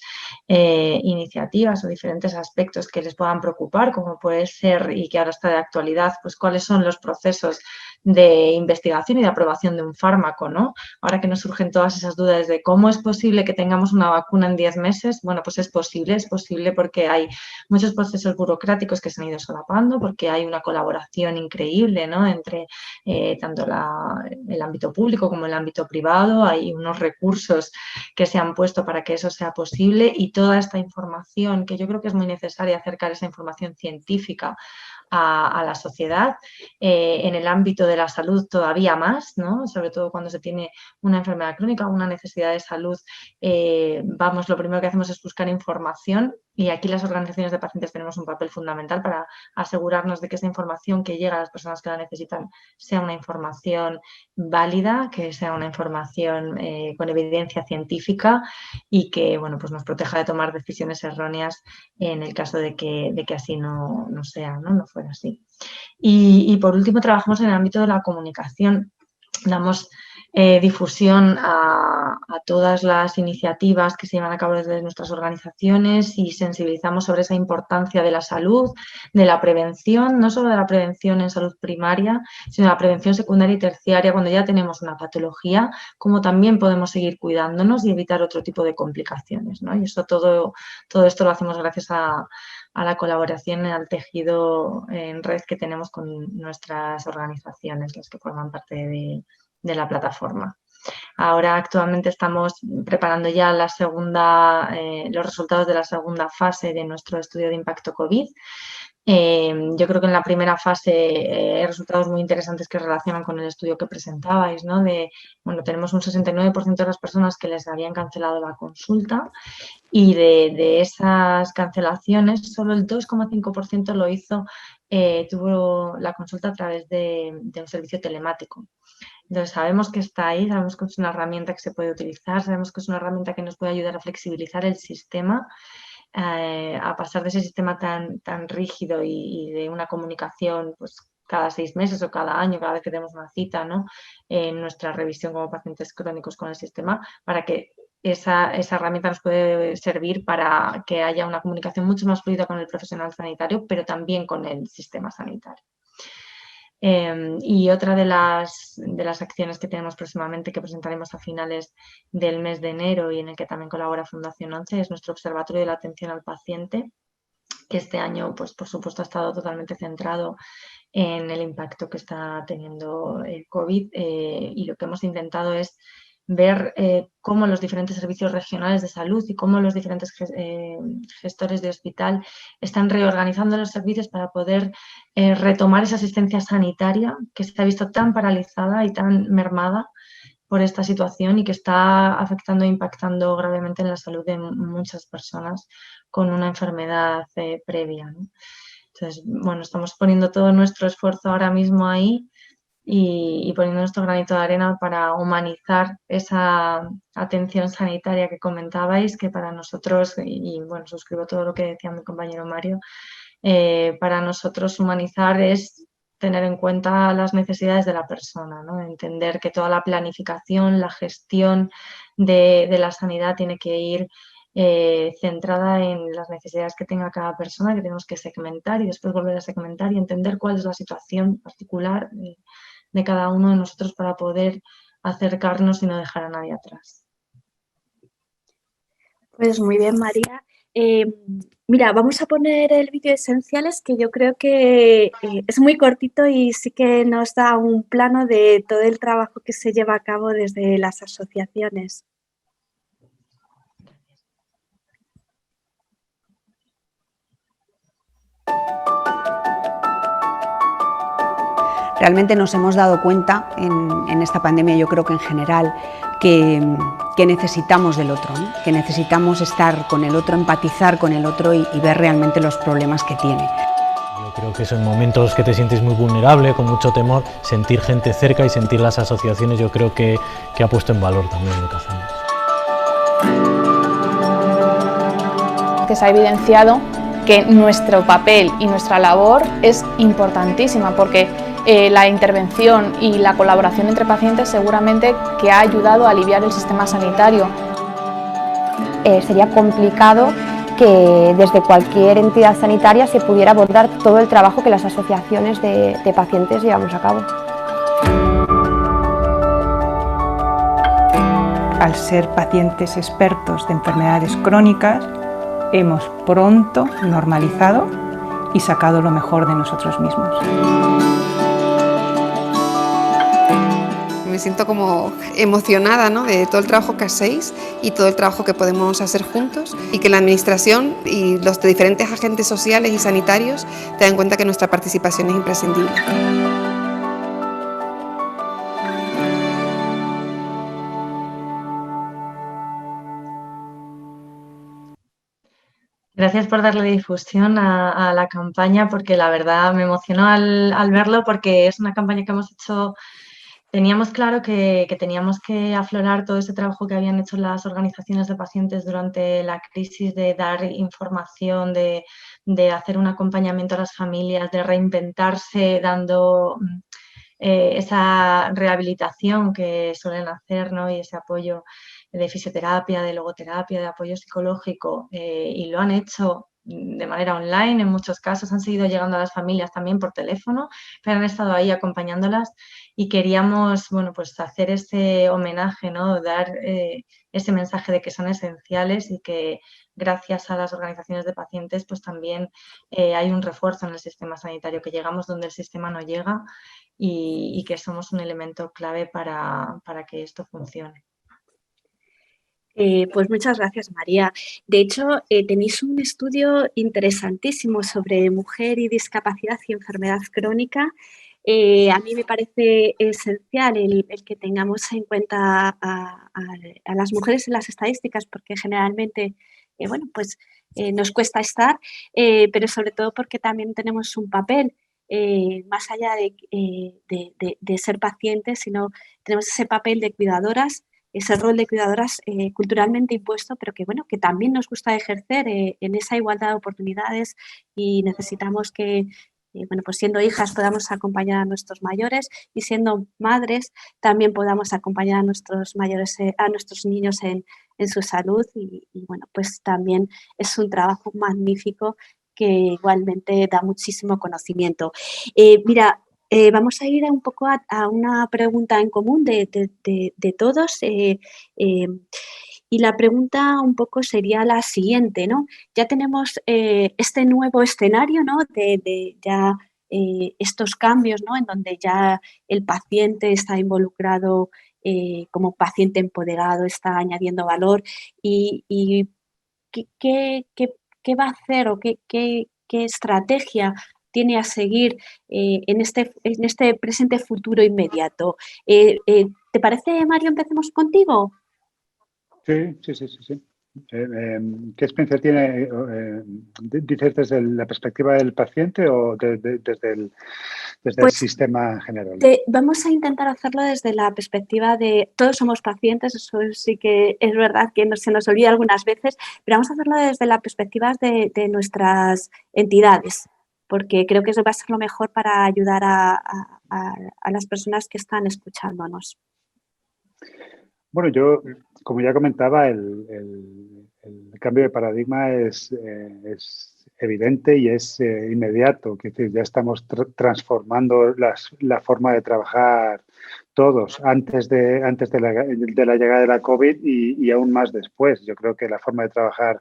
iniciativas o diferentes aspectos que les puedan preocupar, como puede ser, y que ahora está de actualidad, pues cuáles son los procesos de investigación y de aprobación de un fármaco, ¿no? Ahora que nos surgen todas esas dudas de cómo es posible que tengamos una vacuna en 10 meses, bueno, pues es posible porque hay muchos procesos burocráticos que se han ido solapando, porque hay una colaboración increíble, ¿no?, entre tanto el ámbito público como el ámbito privado, hay unos recursos que se han puesto para que eso sea posible, y toda esta información, que yo creo que es muy necesaria acercar esa información científica a la sociedad, en el ámbito de la salud todavía más, ¿no?, sobre todo cuando se tiene una enfermedad crónica o una necesidad de salud, lo primero que hacemos es buscar información, y aquí las organizaciones de pacientes tenemos un papel fundamental para asegurarnos de que esa información que llega a las personas que la necesitan sea una información válida, que sea una información con evidencia científica y que, bueno, pues nos proteja de tomar decisiones erróneas en el caso de que así no sea, no fuera así. Y por último, trabajamos en el ámbito de la comunicación. Damos difusión a todas las iniciativas que se llevan a cabo desde nuestras organizaciones y sensibilizamos sobre esa importancia de la salud, de la prevención, no solo de la prevención en salud primaria, sino de la prevención secundaria y terciaria cuando ya tenemos una patología, como también podemos seguir cuidándonos y evitar otro tipo de complicaciones, ¿no? Y eso todo esto lo hacemos gracias a la colaboración, al tejido en red que tenemos con nuestras organizaciones, las que forman parte de la plataforma. Ahora actualmente estamos preparando ya los resultados de la segunda fase de nuestro estudio de impacto COVID. Yo creo que en la primera fase hay resultados muy interesantes que relacionan con el estudio que presentabais, ¿no? Tenemos un 69% de las personas que les habían cancelado la consulta, y de esas cancelaciones solo el 2,5% lo tuvo la consulta a través de un servicio telemático. Entonces sabemos que está ahí, sabemos que es una herramienta que se puede utilizar, sabemos que es una herramienta que nos puede ayudar a flexibilizar el sistema, a pasar de ese sistema tan rígido y de una comunicación pues cada 6 meses o cada año, cada vez que tenemos una cita, ¿no?, en nuestra revisión como pacientes crónicos con el sistema, para que esa herramienta nos puede servir para que haya una comunicación mucho más fluida con el profesional sanitario, pero también con el sistema sanitario. Y otra de las acciones que tenemos próximamente, que presentaremos a finales del mes de enero y en el que también colabora Fundación 11, es nuestro Observatorio de la Atención al Paciente, que este año, pues por supuesto, ha estado totalmente centrado en el impacto que está teniendo el COVID, y lo que hemos intentado es ver cómo los diferentes servicios regionales de salud y cómo los diferentes gestores de hospital están reorganizando los servicios para poder retomar esa asistencia sanitaria que se ha visto tan paralizada y tan mermada por esta situación y que está afectando e impactando gravemente en la salud de muchas personas con una enfermedad previa, ¿no? Entonces, bueno, estamos poniendo todo nuestro esfuerzo ahora mismo ahí y poniendo nuestro granito de arena para humanizar esa atención sanitaria que comentabais, que para nosotros, y bueno, suscribo todo lo que decía mi compañero Mario, para nosotros humanizar es tener en cuenta las necesidades de la persona, ¿no? Entender que toda la planificación, la gestión de la sanidad tiene que ir centrada en las necesidades que tenga cada persona, que tenemos que segmentar y después volver a segmentar y entender cuál es la situación particular de cada uno de nosotros para poder acercarnos y no dejar a nadie atrás. Pues muy bien, María. Mira, vamos a poner el vídeo esenciales, que yo creo que es muy cortito y sí que nos da un plano de todo el trabajo que se lleva a cabo desde las asociaciones. Realmente nos hemos dado cuenta en esta pandemia, yo creo que en general, que necesitamos del otro, ¿no? Que necesitamos estar con el otro, empatizar con el otro y ver realmente los problemas que tiene. Yo creo que son momentos que te sientes muy vulnerable, con mucho temor, sentir gente cerca y sentir las asociaciones, yo creo que ha puesto en valor también lo que hacemos. Que se ha evidenciado que nuestro papel y nuestra labor es importantísima, porque la intervención y la colaboración entre pacientes seguramente que ha ayudado a aliviar el sistema sanitario. Sería complicado que desde cualquier entidad sanitaria se pudiera abordar todo el trabajo que las asociaciones de pacientes llevamos a cabo. Al ser pacientes expertos de enfermedades crónicas, hemos pronto normalizado y sacado lo mejor de nosotros mismos. Me siento como emocionada, ¿no?, de todo el trabajo que hacéis y todo el trabajo que podemos hacer juntos, y que la Administración y los diferentes agentes sociales y sanitarios te den cuenta que nuestra participación es imprescindible. Gracias por darle difusión a la campaña, porque la verdad me emocionó al verlo, porque es una campaña que hemos hecho. Teníamos claro que teníamos que aflorar todo ese trabajo que habían hecho las organizaciones de pacientes durante la crisis, de dar información, de hacer un acompañamiento a las familias, de reinventarse dando esa rehabilitación que suelen hacer, ¿no?, y ese apoyo de fisioterapia, de logoterapia, de apoyo psicológico, y lo han hecho de manera online. En muchos casos han seguido llegando a las familias también por teléfono, pero han estado ahí acompañándolas, y queríamos, bueno, pues hacer ese homenaje, ¿no?, dar ese mensaje de que son esenciales y que gracias a las organizaciones de pacientes pues también hay un refuerzo en el sistema sanitario, que llegamos donde el sistema no llega, y que somos un elemento clave para que esto funcione. Pues muchas gracias, María. De hecho, tenéis un estudio interesantísimo sobre mujer y discapacidad y enfermedad crónica. A mí me parece esencial el que tengamos en cuenta a las mujeres en las estadísticas, porque generalmente, bueno, pues nos cuesta estar, pero sobre todo porque también tenemos un papel, más allá de ser pacientes, sino tenemos ese papel de cuidadoras, ese rol de cuidadoras culturalmente impuesto, pero que, bueno, que también nos gusta ejercer en esa igualdad de oportunidades, y necesitamos que, bueno, pues siendo hijas podamos acompañar a nuestros mayores, y siendo madres también podamos acompañar a nuestros mayores, a nuestros niños en su salud, y, bueno, pues también es un trabajo magnífico que igualmente da muchísimo conocimiento. Mira, vamos a ir un poco a una pregunta en común de todos, y la pregunta un poco sería la siguiente, ¿no? Ya tenemos este nuevo escenario, ¿no?, de ya estos cambios, ¿no?, en donde ya el paciente está involucrado como paciente empoderado, está añadiendo valor, y ¿qué va a hacer, o qué estrategia tiene a seguir en este presente futuro inmediato? ¿Te parece, Mario, empecemos contigo? Sí. ¿Qué experiencia tiene? ¿Dices desde la perspectiva del paciente o desde el sistema general? Vamos a intentar hacerlo desde la perspectiva de todos somos pacientes, eso sí que es verdad que se nos olvida algunas veces, pero vamos a hacerlo desde la perspectiva de nuestras entidades, porque creo que eso va a ser lo mejor para ayudar a las personas que están escuchándonos. Bueno, yo, como ya comentaba, el cambio de paradigma es evidente y es inmediato. Es decir, ya estamos transformando la forma de trabajar todos, antes de la llegada de la COVID y aún más después. Yo creo que la forma de trabajar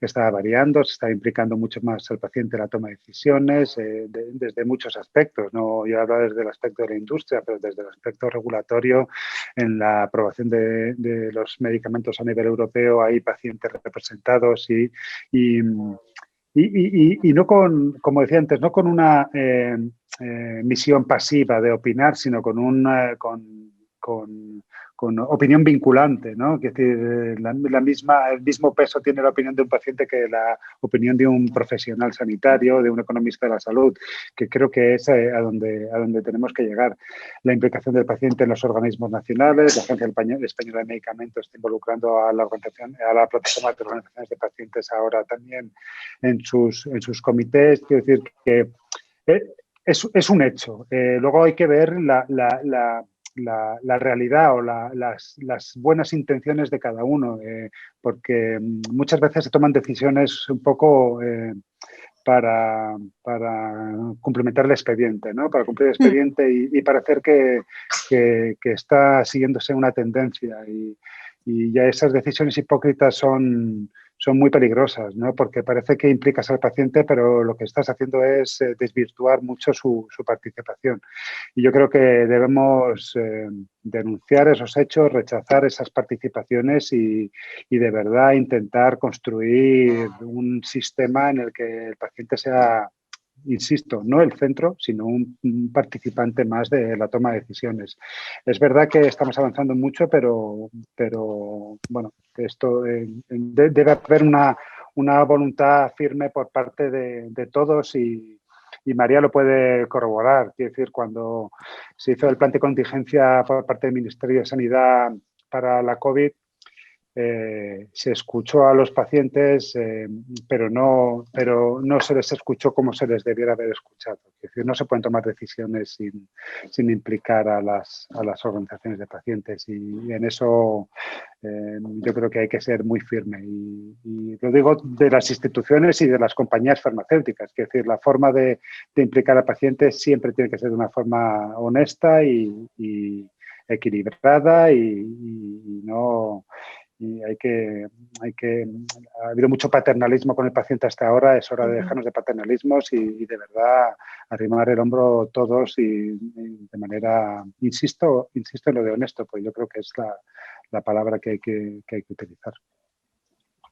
está variando, se está implicando mucho más al paciente en la toma de decisiones, desde muchos aspectos. No, yo hablo desde el aspecto de la industria, pero desde el aspecto regulatorio, en la aprobación de los medicamentos a nivel europeo hay pacientes representados y no con, como decía antes, no con una misión pasiva de opinar, sino con con opinión vinculante, ¿no? Es decir, el mismo peso tiene la opinión de un paciente que la opinión de un profesional sanitario, de un economista de la salud, que creo que es a donde tenemos que llegar. La implicación del paciente en los organismos nacionales, la Agencia Española de Medicamentos está involucrando a la plataforma de organizaciones de pacientes ahora también en sus comités. Quiero decir que es un hecho. Luego hay que ver la realidad o las buenas intenciones de cada uno, porque muchas veces se toman decisiones un poco para complementar el expediente, ¿no? Para cumplir el expediente y para hacer que está siguiéndose una tendencia y ya esas decisiones hipócritas son muy peligrosas, ¿no? Porque parece que implicas al paciente, pero lo que estás haciendo es desvirtuar mucho su participación. Y yo creo que debemos denunciar esos hechos, rechazar esas participaciones y de verdad intentar construir un sistema en el que el paciente sea, insisto, no el centro, sino un participante más de la toma de decisiones. Es verdad que estamos avanzando mucho, pero bueno, esto debe haber una voluntad firme por parte de todos y María lo puede corroborar. Quiero decir, cuando se hizo el plan de contingencia por parte del Ministerio de Sanidad para la COVID, se escuchó a los pacientes, pero no se les escuchó como se les debiera haber escuchado. Es decir, no se pueden tomar decisiones sin implicar a las organizaciones de pacientes y en eso yo creo que hay que ser muy firme. Y lo digo de las instituciones y de las compañías farmacéuticas. Es decir, la forma de implicar a pacientes siempre tiene que ser de una forma honesta y equilibrada y no... Y ha habido mucho paternalismo con el paciente hasta ahora, es hora de dejarnos de paternalismos y de verdad arrimar el hombro todos y de manera, insisto en lo de honesto, pues yo creo que es la palabra que hay que utilizar.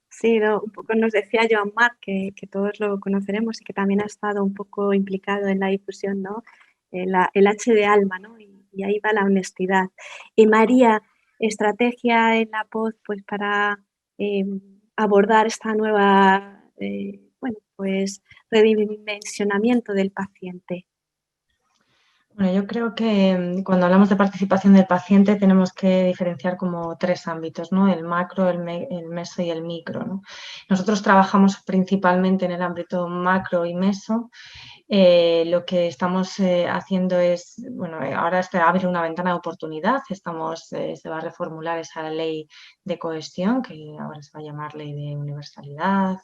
Sí, un poco nos decía Joan Marc, que todos lo conoceremos y que también ha estado un poco implicado en la difusión, ¿no? El H de alma, ¿no? Y ahí va la honestidad. Y María, estrategia en la POZ pues para abordar esta nueva redimensionamiento del paciente. Bueno, yo creo que cuando hablamos de participación del paciente tenemos que diferenciar como tres ámbitos, ¿no? El macro, el meso y el micro, ¿no? Nosotros trabajamos principalmente en el ámbito macro y meso. Lo que estamos haciendo es, bueno, ahora se abre una ventana de oportunidad, se va a reformular esa ley de cohesión, que ahora se va a llamar ley de universalidad,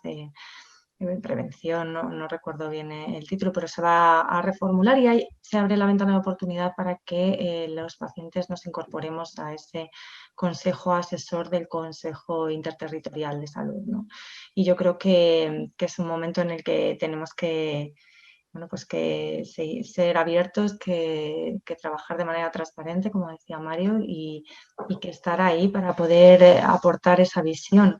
prevención, no recuerdo bien el título, pero se va a reformular y ahí se abre la ventana de oportunidad para que los pacientes nos incorporemos a ese consejo asesor del Consejo Interterritorial de Salud, ¿no? Y yo creo que es un momento en el que tenemos que ser abiertos, que trabajar de manera transparente, como decía Mario, y que estar ahí para poder aportar esa visión.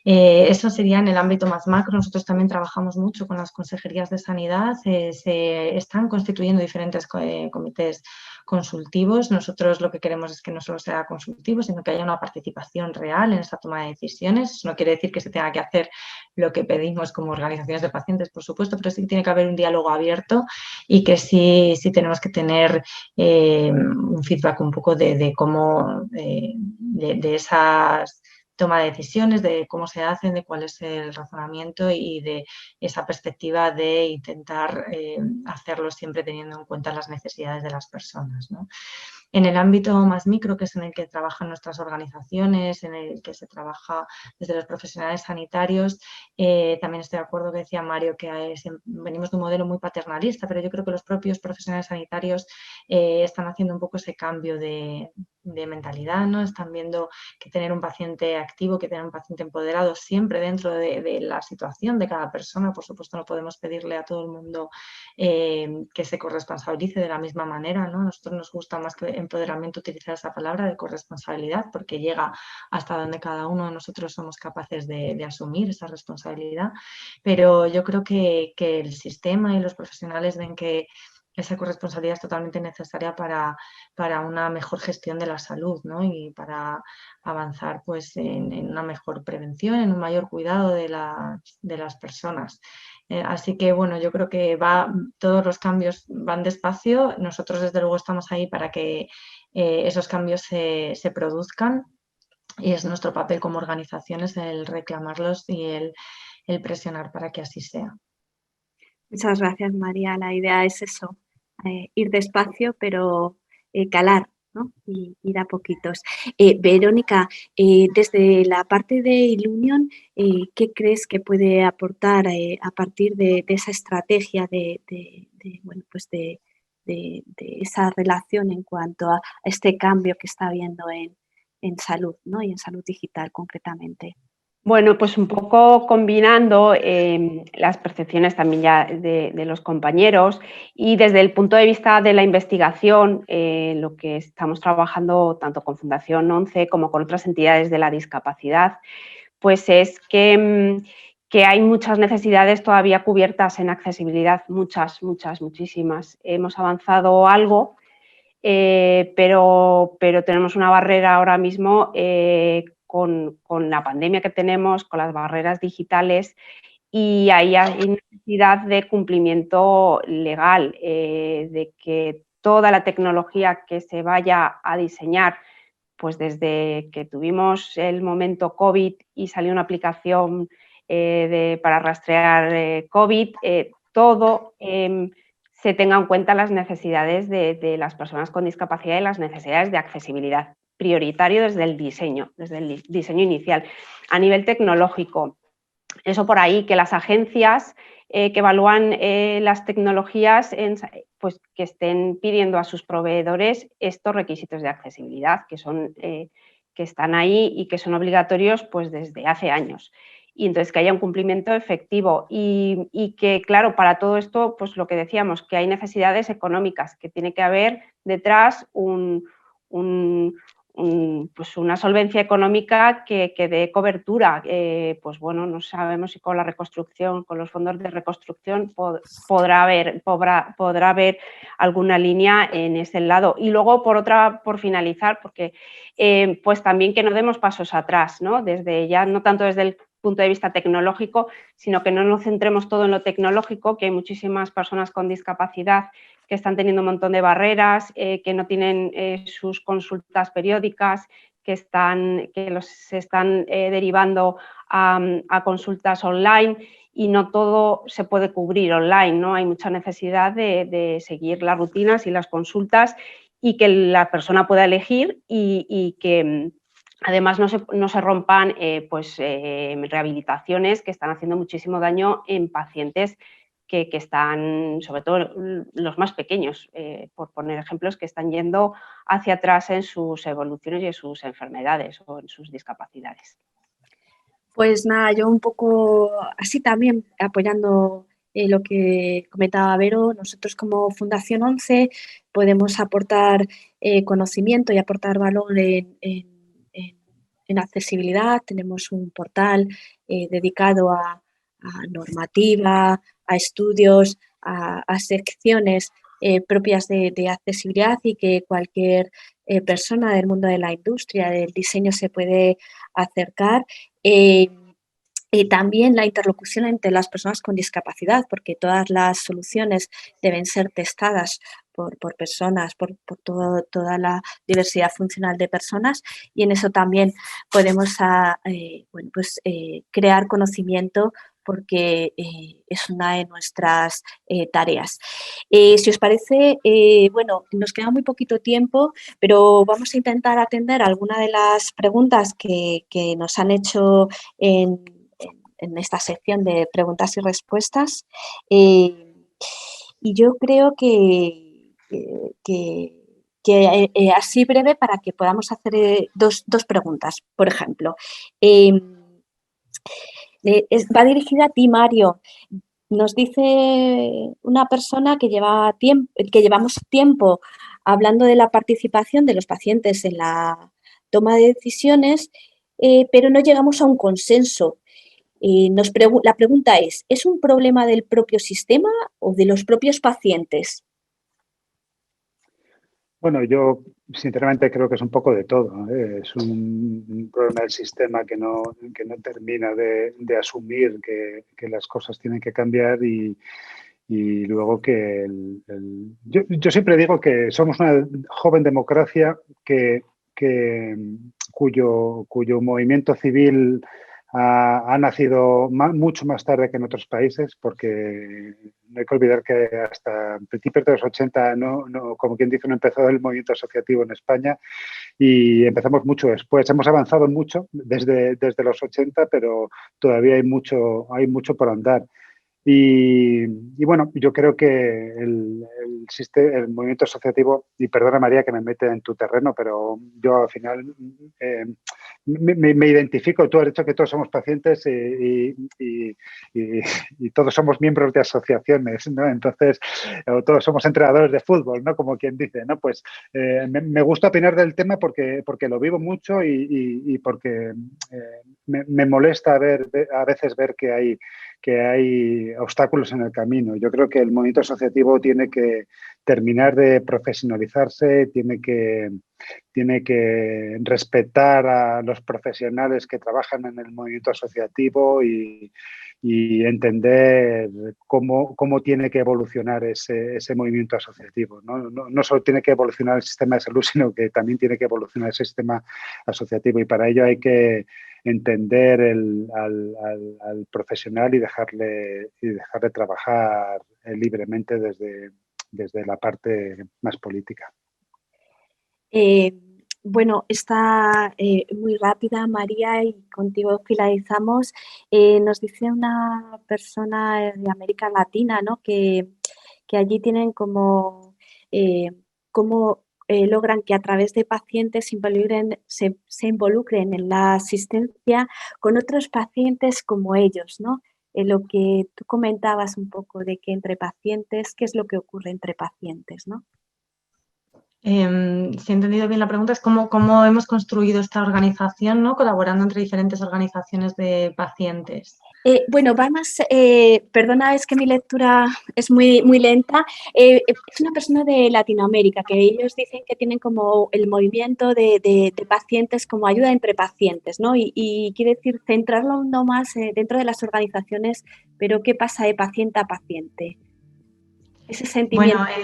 Eso sería en el ámbito más macro. Nosotros también trabajamos mucho con las consejerías de sanidad. Se están constituyendo diferentes comités consultivos. Nosotros lo que queremos es que no solo sea consultivo, sino que haya una participación real en esta toma de decisiones. Eso no quiere decir que se tenga que hacer lo que pedimos como organizaciones de pacientes, por supuesto, pero sí que tiene que haber un diálogo abierto y que sí tenemos que tener un feedback un poco de cómo, de esas toma de decisiones, de cómo se hacen, de cuál es el razonamiento y de esa perspectiva de intentar hacerlo siempre teniendo en cuenta las necesidades de las personas, ¿no? En el ámbito más micro, que es en el que trabajan nuestras organizaciones, en el que se trabaja desde los profesionales sanitarios, también estoy de acuerdo que decía Mario que venimos de un modelo muy paternalista, pero yo creo que los propios profesionales sanitarios están haciendo un poco ese cambio de mentalidad, ¿no? Están viendo que tener un paciente activo, que tener un paciente empoderado siempre dentro de la situación de cada persona. Por supuesto, no podemos pedirle a todo el mundo que se corresponsabilice de la misma manera, ¿no? A nosotros nos gusta más que empoderamiento utilizar esa palabra de corresponsabilidad porque llega hasta donde cada uno de nosotros somos capaces de asumir esa responsabilidad. Pero yo creo que el sistema y los profesionales ven que esa corresponsabilidad es totalmente necesaria para una mejor gestión de la salud, ¿no? Y para avanzar pues, en una mejor prevención, en un mayor cuidado de las personas. Así que, bueno, yo creo que todos los cambios van despacio. Nosotros, desde luego, estamos ahí para que esos cambios se produzcan, y es nuestro papel como organizaciones el reclamarlos y el presionar para que así sea. Muchas gracias, María. La idea es eso, ir despacio, pero calar, ¿no? Y ir a poquitos. Verónica, desde la parte de Ilunion, ¿qué crees que puede aportar a partir de esa estrategia de esa relación en cuanto a este cambio que está habiendo en salud, ¿no? Y en salud digital concretamente? Bueno, pues un poco combinando las percepciones también ya de los compañeros, y desde el punto de vista de la investigación, lo que estamos trabajando tanto con Fundación 11 como con otras entidades de la discapacidad, pues es que hay muchas necesidades todavía cubiertas en accesibilidad, muchísimas. Hemos avanzado algo, pero tenemos una barrera ahora mismo con la pandemia que tenemos, con las barreras digitales, y ahí hay necesidad de cumplimiento legal, de que toda la tecnología que se vaya a diseñar, pues desde que tuvimos el momento COVID y salió una aplicación para rastrear COVID, todo se tenga en cuenta las necesidades de las personas con discapacidad y las necesidades de accesibilidad, prioritario desde el diseño inicial. A nivel tecnológico, eso por ahí, que las agencias que evalúan las tecnologías, pues que estén pidiendo a sus proveedores estos requisitos de accesibilidad que están ahí y que son obligatorios pues desde hace años. Y entonces que haya un cumplimiento efectivo y que, claro, para todo esto, pues lo que decíamos, que hay necesidades económicas, que tiene que haber detrás pues una solvencia económica que dé cobertura. Pues bueno, no sabemos si con la reconstrucción, con los fondos de reconstrucción podrá haber alguna línea en ese lado. Y luego, por finalizar, porque pues también que no demos pasos atrás, ¿no? No tanto desde el punto de vista tecnológico, sino que no nos centremos todo en lo tecnológico, que hay muchísimas personas con discapacidad que están teniendo un montón de barreras, que no tienen sus consultas periódicas, que se están derivando a consultas online, y no todo se puede cubrir online, ¿no? Hay mucha necesidad de seguir las rutinas y las consultas, y que la persona pueda elegir, y que además no se rompan rehabilitaciones que están haciendo muchísimo daño en pacientes que están, sobre todo los más pequeños, por poner ejemplos, que están yendo hacia atrás en sus evoluciones y en sus enfermedades o en sus discapacidades. Pues nada, yo un poco así también apoyando lo que comentaba Vero. Nosotros como Fundación 11 podemos aportar conocimiento y aportar valor en accesibilidad. Tenemos un portal dedicado a normativa, a estudios, a secciones propias de accesibilidad, y que cualquier persona del mundo de la industria, del diseño, se puede acercar. También la interlocución entre las personas con discapacidad, porque todas las soluciones deben ser testadas por personas, por toda la diversidad funcional de personas, y en eso también podemos crear conocimiento, porque es una de nuestras tareas. Si os parece, nos queda muy poquito tiempo, pero vamos a intentar atender alguna de las preguntas que nos han hecho en esta sección de preguntas y respuestas. Y yo creo que así breve, para que podamos hacer dos preguntas. Por ejemplo, va dirigida a ti, Mario. Nos dice una persona que llevamos tiempo hablando de la participación de los pacientes en la toma de decisiones, pero no llegamos a un consenso. La pregunta ¿es un problema del propio sistema o de los propios pacientes? Bueno, yo sinceramente creo que es un poco de todo, ¿eh? Es un problema del sistema que no termina de asumir que las cosas tienen que cambiar y luego que yo siempre digo que somos una joven democracia cuyo movimiento civil ha nacido mucho más tarde que en otros países, porque no hay que olvidar que hasta principios de los 80, como quien dice, no empezó el movimiento asociativo en España y empezamos mucho después. Hemos avanzado mucho desde los 80, pero todavía hay mucho por andar. Y bueno, yo creo que el movimiento asociativo, y perdona María que me mete en tu terreno, pero yo al final me identifico. Tú has dicho que todos somos pacientes y todos somos miembros de asociaciones, ¿no? Entonces, o todos somos entrenadores de fútbol, ¿no? Como quien dice, ¿no? Pues me gusta opinar del tema porque lo vivo mucho y porque me molesta a veces ver que hay obstáculos en el camino. Yo creo que el movimiento asociativo tiene que terminar de profesionalizarse, tiene que respetar a los profesionales que trabajan en el movimiento asociativo y entender cómo tiene que evolucionar ese movimiento asociativo. No solo tiene que evolucionar el sistema de salud, sino que también tiene que evolucionar el sistema asociativo, y para ello hay que entender al profesional y dejarle trabajar libremente desde la parte más política. Bueno, está muy rápida, María, y contigo finalizamos. Nos dice una persona de América Latina, ¿no? que allí tienen como logran que a través de pacientes se involucren en la asistencia con otros pacientes como ellos, ¿no? Lo que tú comentabas un poco de que entre pacientes, ¿qué es lo que ocurre entre pacientes, ¿no? Si he entendido bien la pregunta, es cómo hemos construido esta organización, ¿no? Colaborando entre diferentes organizaciones de pacientes. Bueno, va más, perdona, es que mi lectura es muy, muy lenta. Es una persona de Latinoamérica, que ellos dicen que tienen como el movimiento de pacientes como ayuda entre pacientes, ¿no? Y quiere decir centrarlo no más dentro de las organizaciones, pero ¿qué pasa de paciente a paciente? Ese sentimiento. Bueno,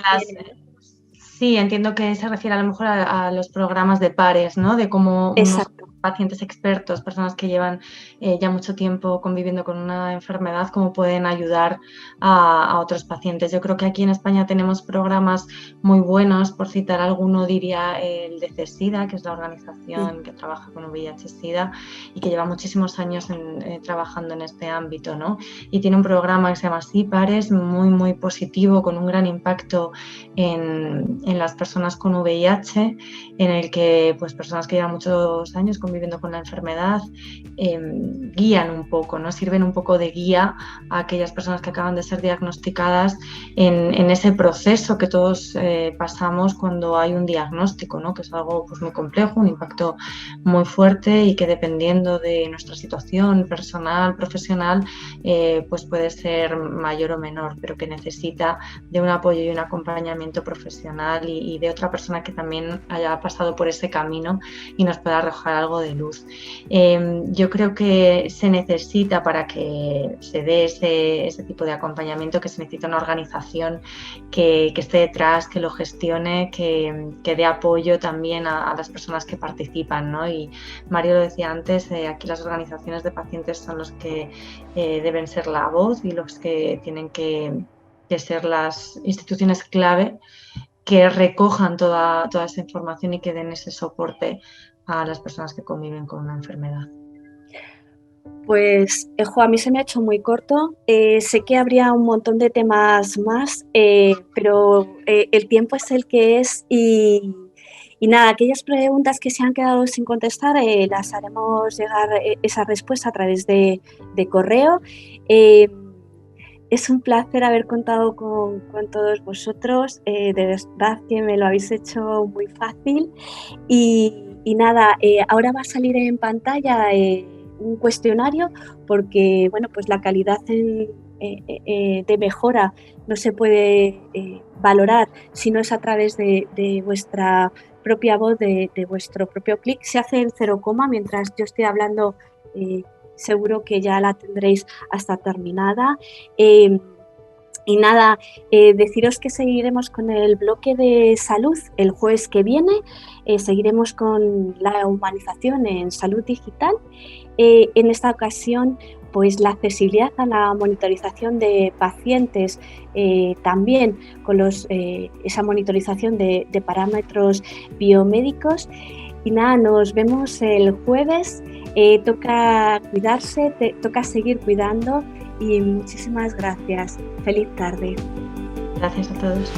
sí, entiendo que se refiere a lo mejor a los programas de pares, ¿no? De cómo unos pacientes expertos, personas que llevan ya mucho tiempo conviviendo con una enfermedad, cómo pueden ayudar a otros pacientes. Yo creo que aquí en España tenemos programas muy buenos. Por citar alguno, diría el de CESIDA, que es la organización que trabaja con VIH-Sida y que lleva muchísimos años trabajando en este ámbito, ¿no? Y tiene un programa que se llama Sí Pares, muy, muy positivo, con un gran impacto en las personas con VIH, en el que pues personas que llevan muchos años conviviendo con la enfermedad guían un poco, ¿no? Sirven un poco de guía a aquellas personas que acaban de ser diagnosticadas en ese proceso que todos pasamos cuando hay un diagnóstico, ¿no? Que es algo pues muy complejo, un impacto muy fuerte y que dependiendo de nuestra situación personal, profesional, pues puede ser mayor o menor, pero que necesita de un apoyo y un acompañamiento profesional y de otra persona que también haya pasado por ese camino y nos pueda arrojar algo de luz. Yo creo que se necesita, para que se dé ese tipo de acompañamiento, que se necesita una organización que esté detrás, que lo gestione, que dé apoyo también a las personas que participan, ¿no? Y Mario lo decía antes, aquí las organizaciones de pacientes son los que deben ser la voz y los que tienen que ser las instituciones clave que recojan toda esa información y que den ese soporte a las personas que conviven con una enfermedad. Pues, a mí se me ha hecho muy corto. Sé que habría un montón de temas más, pero el tiempo es el que es y nada, aquellas preguntas que se han quedado sin contestar las haremos llegar esa respuesta a través de correo. Es un placer haber contado con todos vosotros, de verdad que me lo habéis hecho muy fácil y nada, ahora va a salir en pantalla un cuestionario porque bueno, pues la calidad en de mejora no se puede valorar si no es a través de vuestra propia voz, de vuestro propio clic. Se hace el 0, mientras yo estoy hablando, seguro que ya la tendréis hasta terminada. Y nada, deciros que seguiremos con el bloque de salud el jueves que viene, seguiremos con la humanización en salud digital. En esta ocasión, pues la accesibilidad a la monitorización de pacientes, también con esa monitorización de parámetros biomédicos. Y nada, nos vemos el jueves, toca cuidarse, toca seguir cuidando y muchísimas gracias. Feliz tarde. Gracias a todos.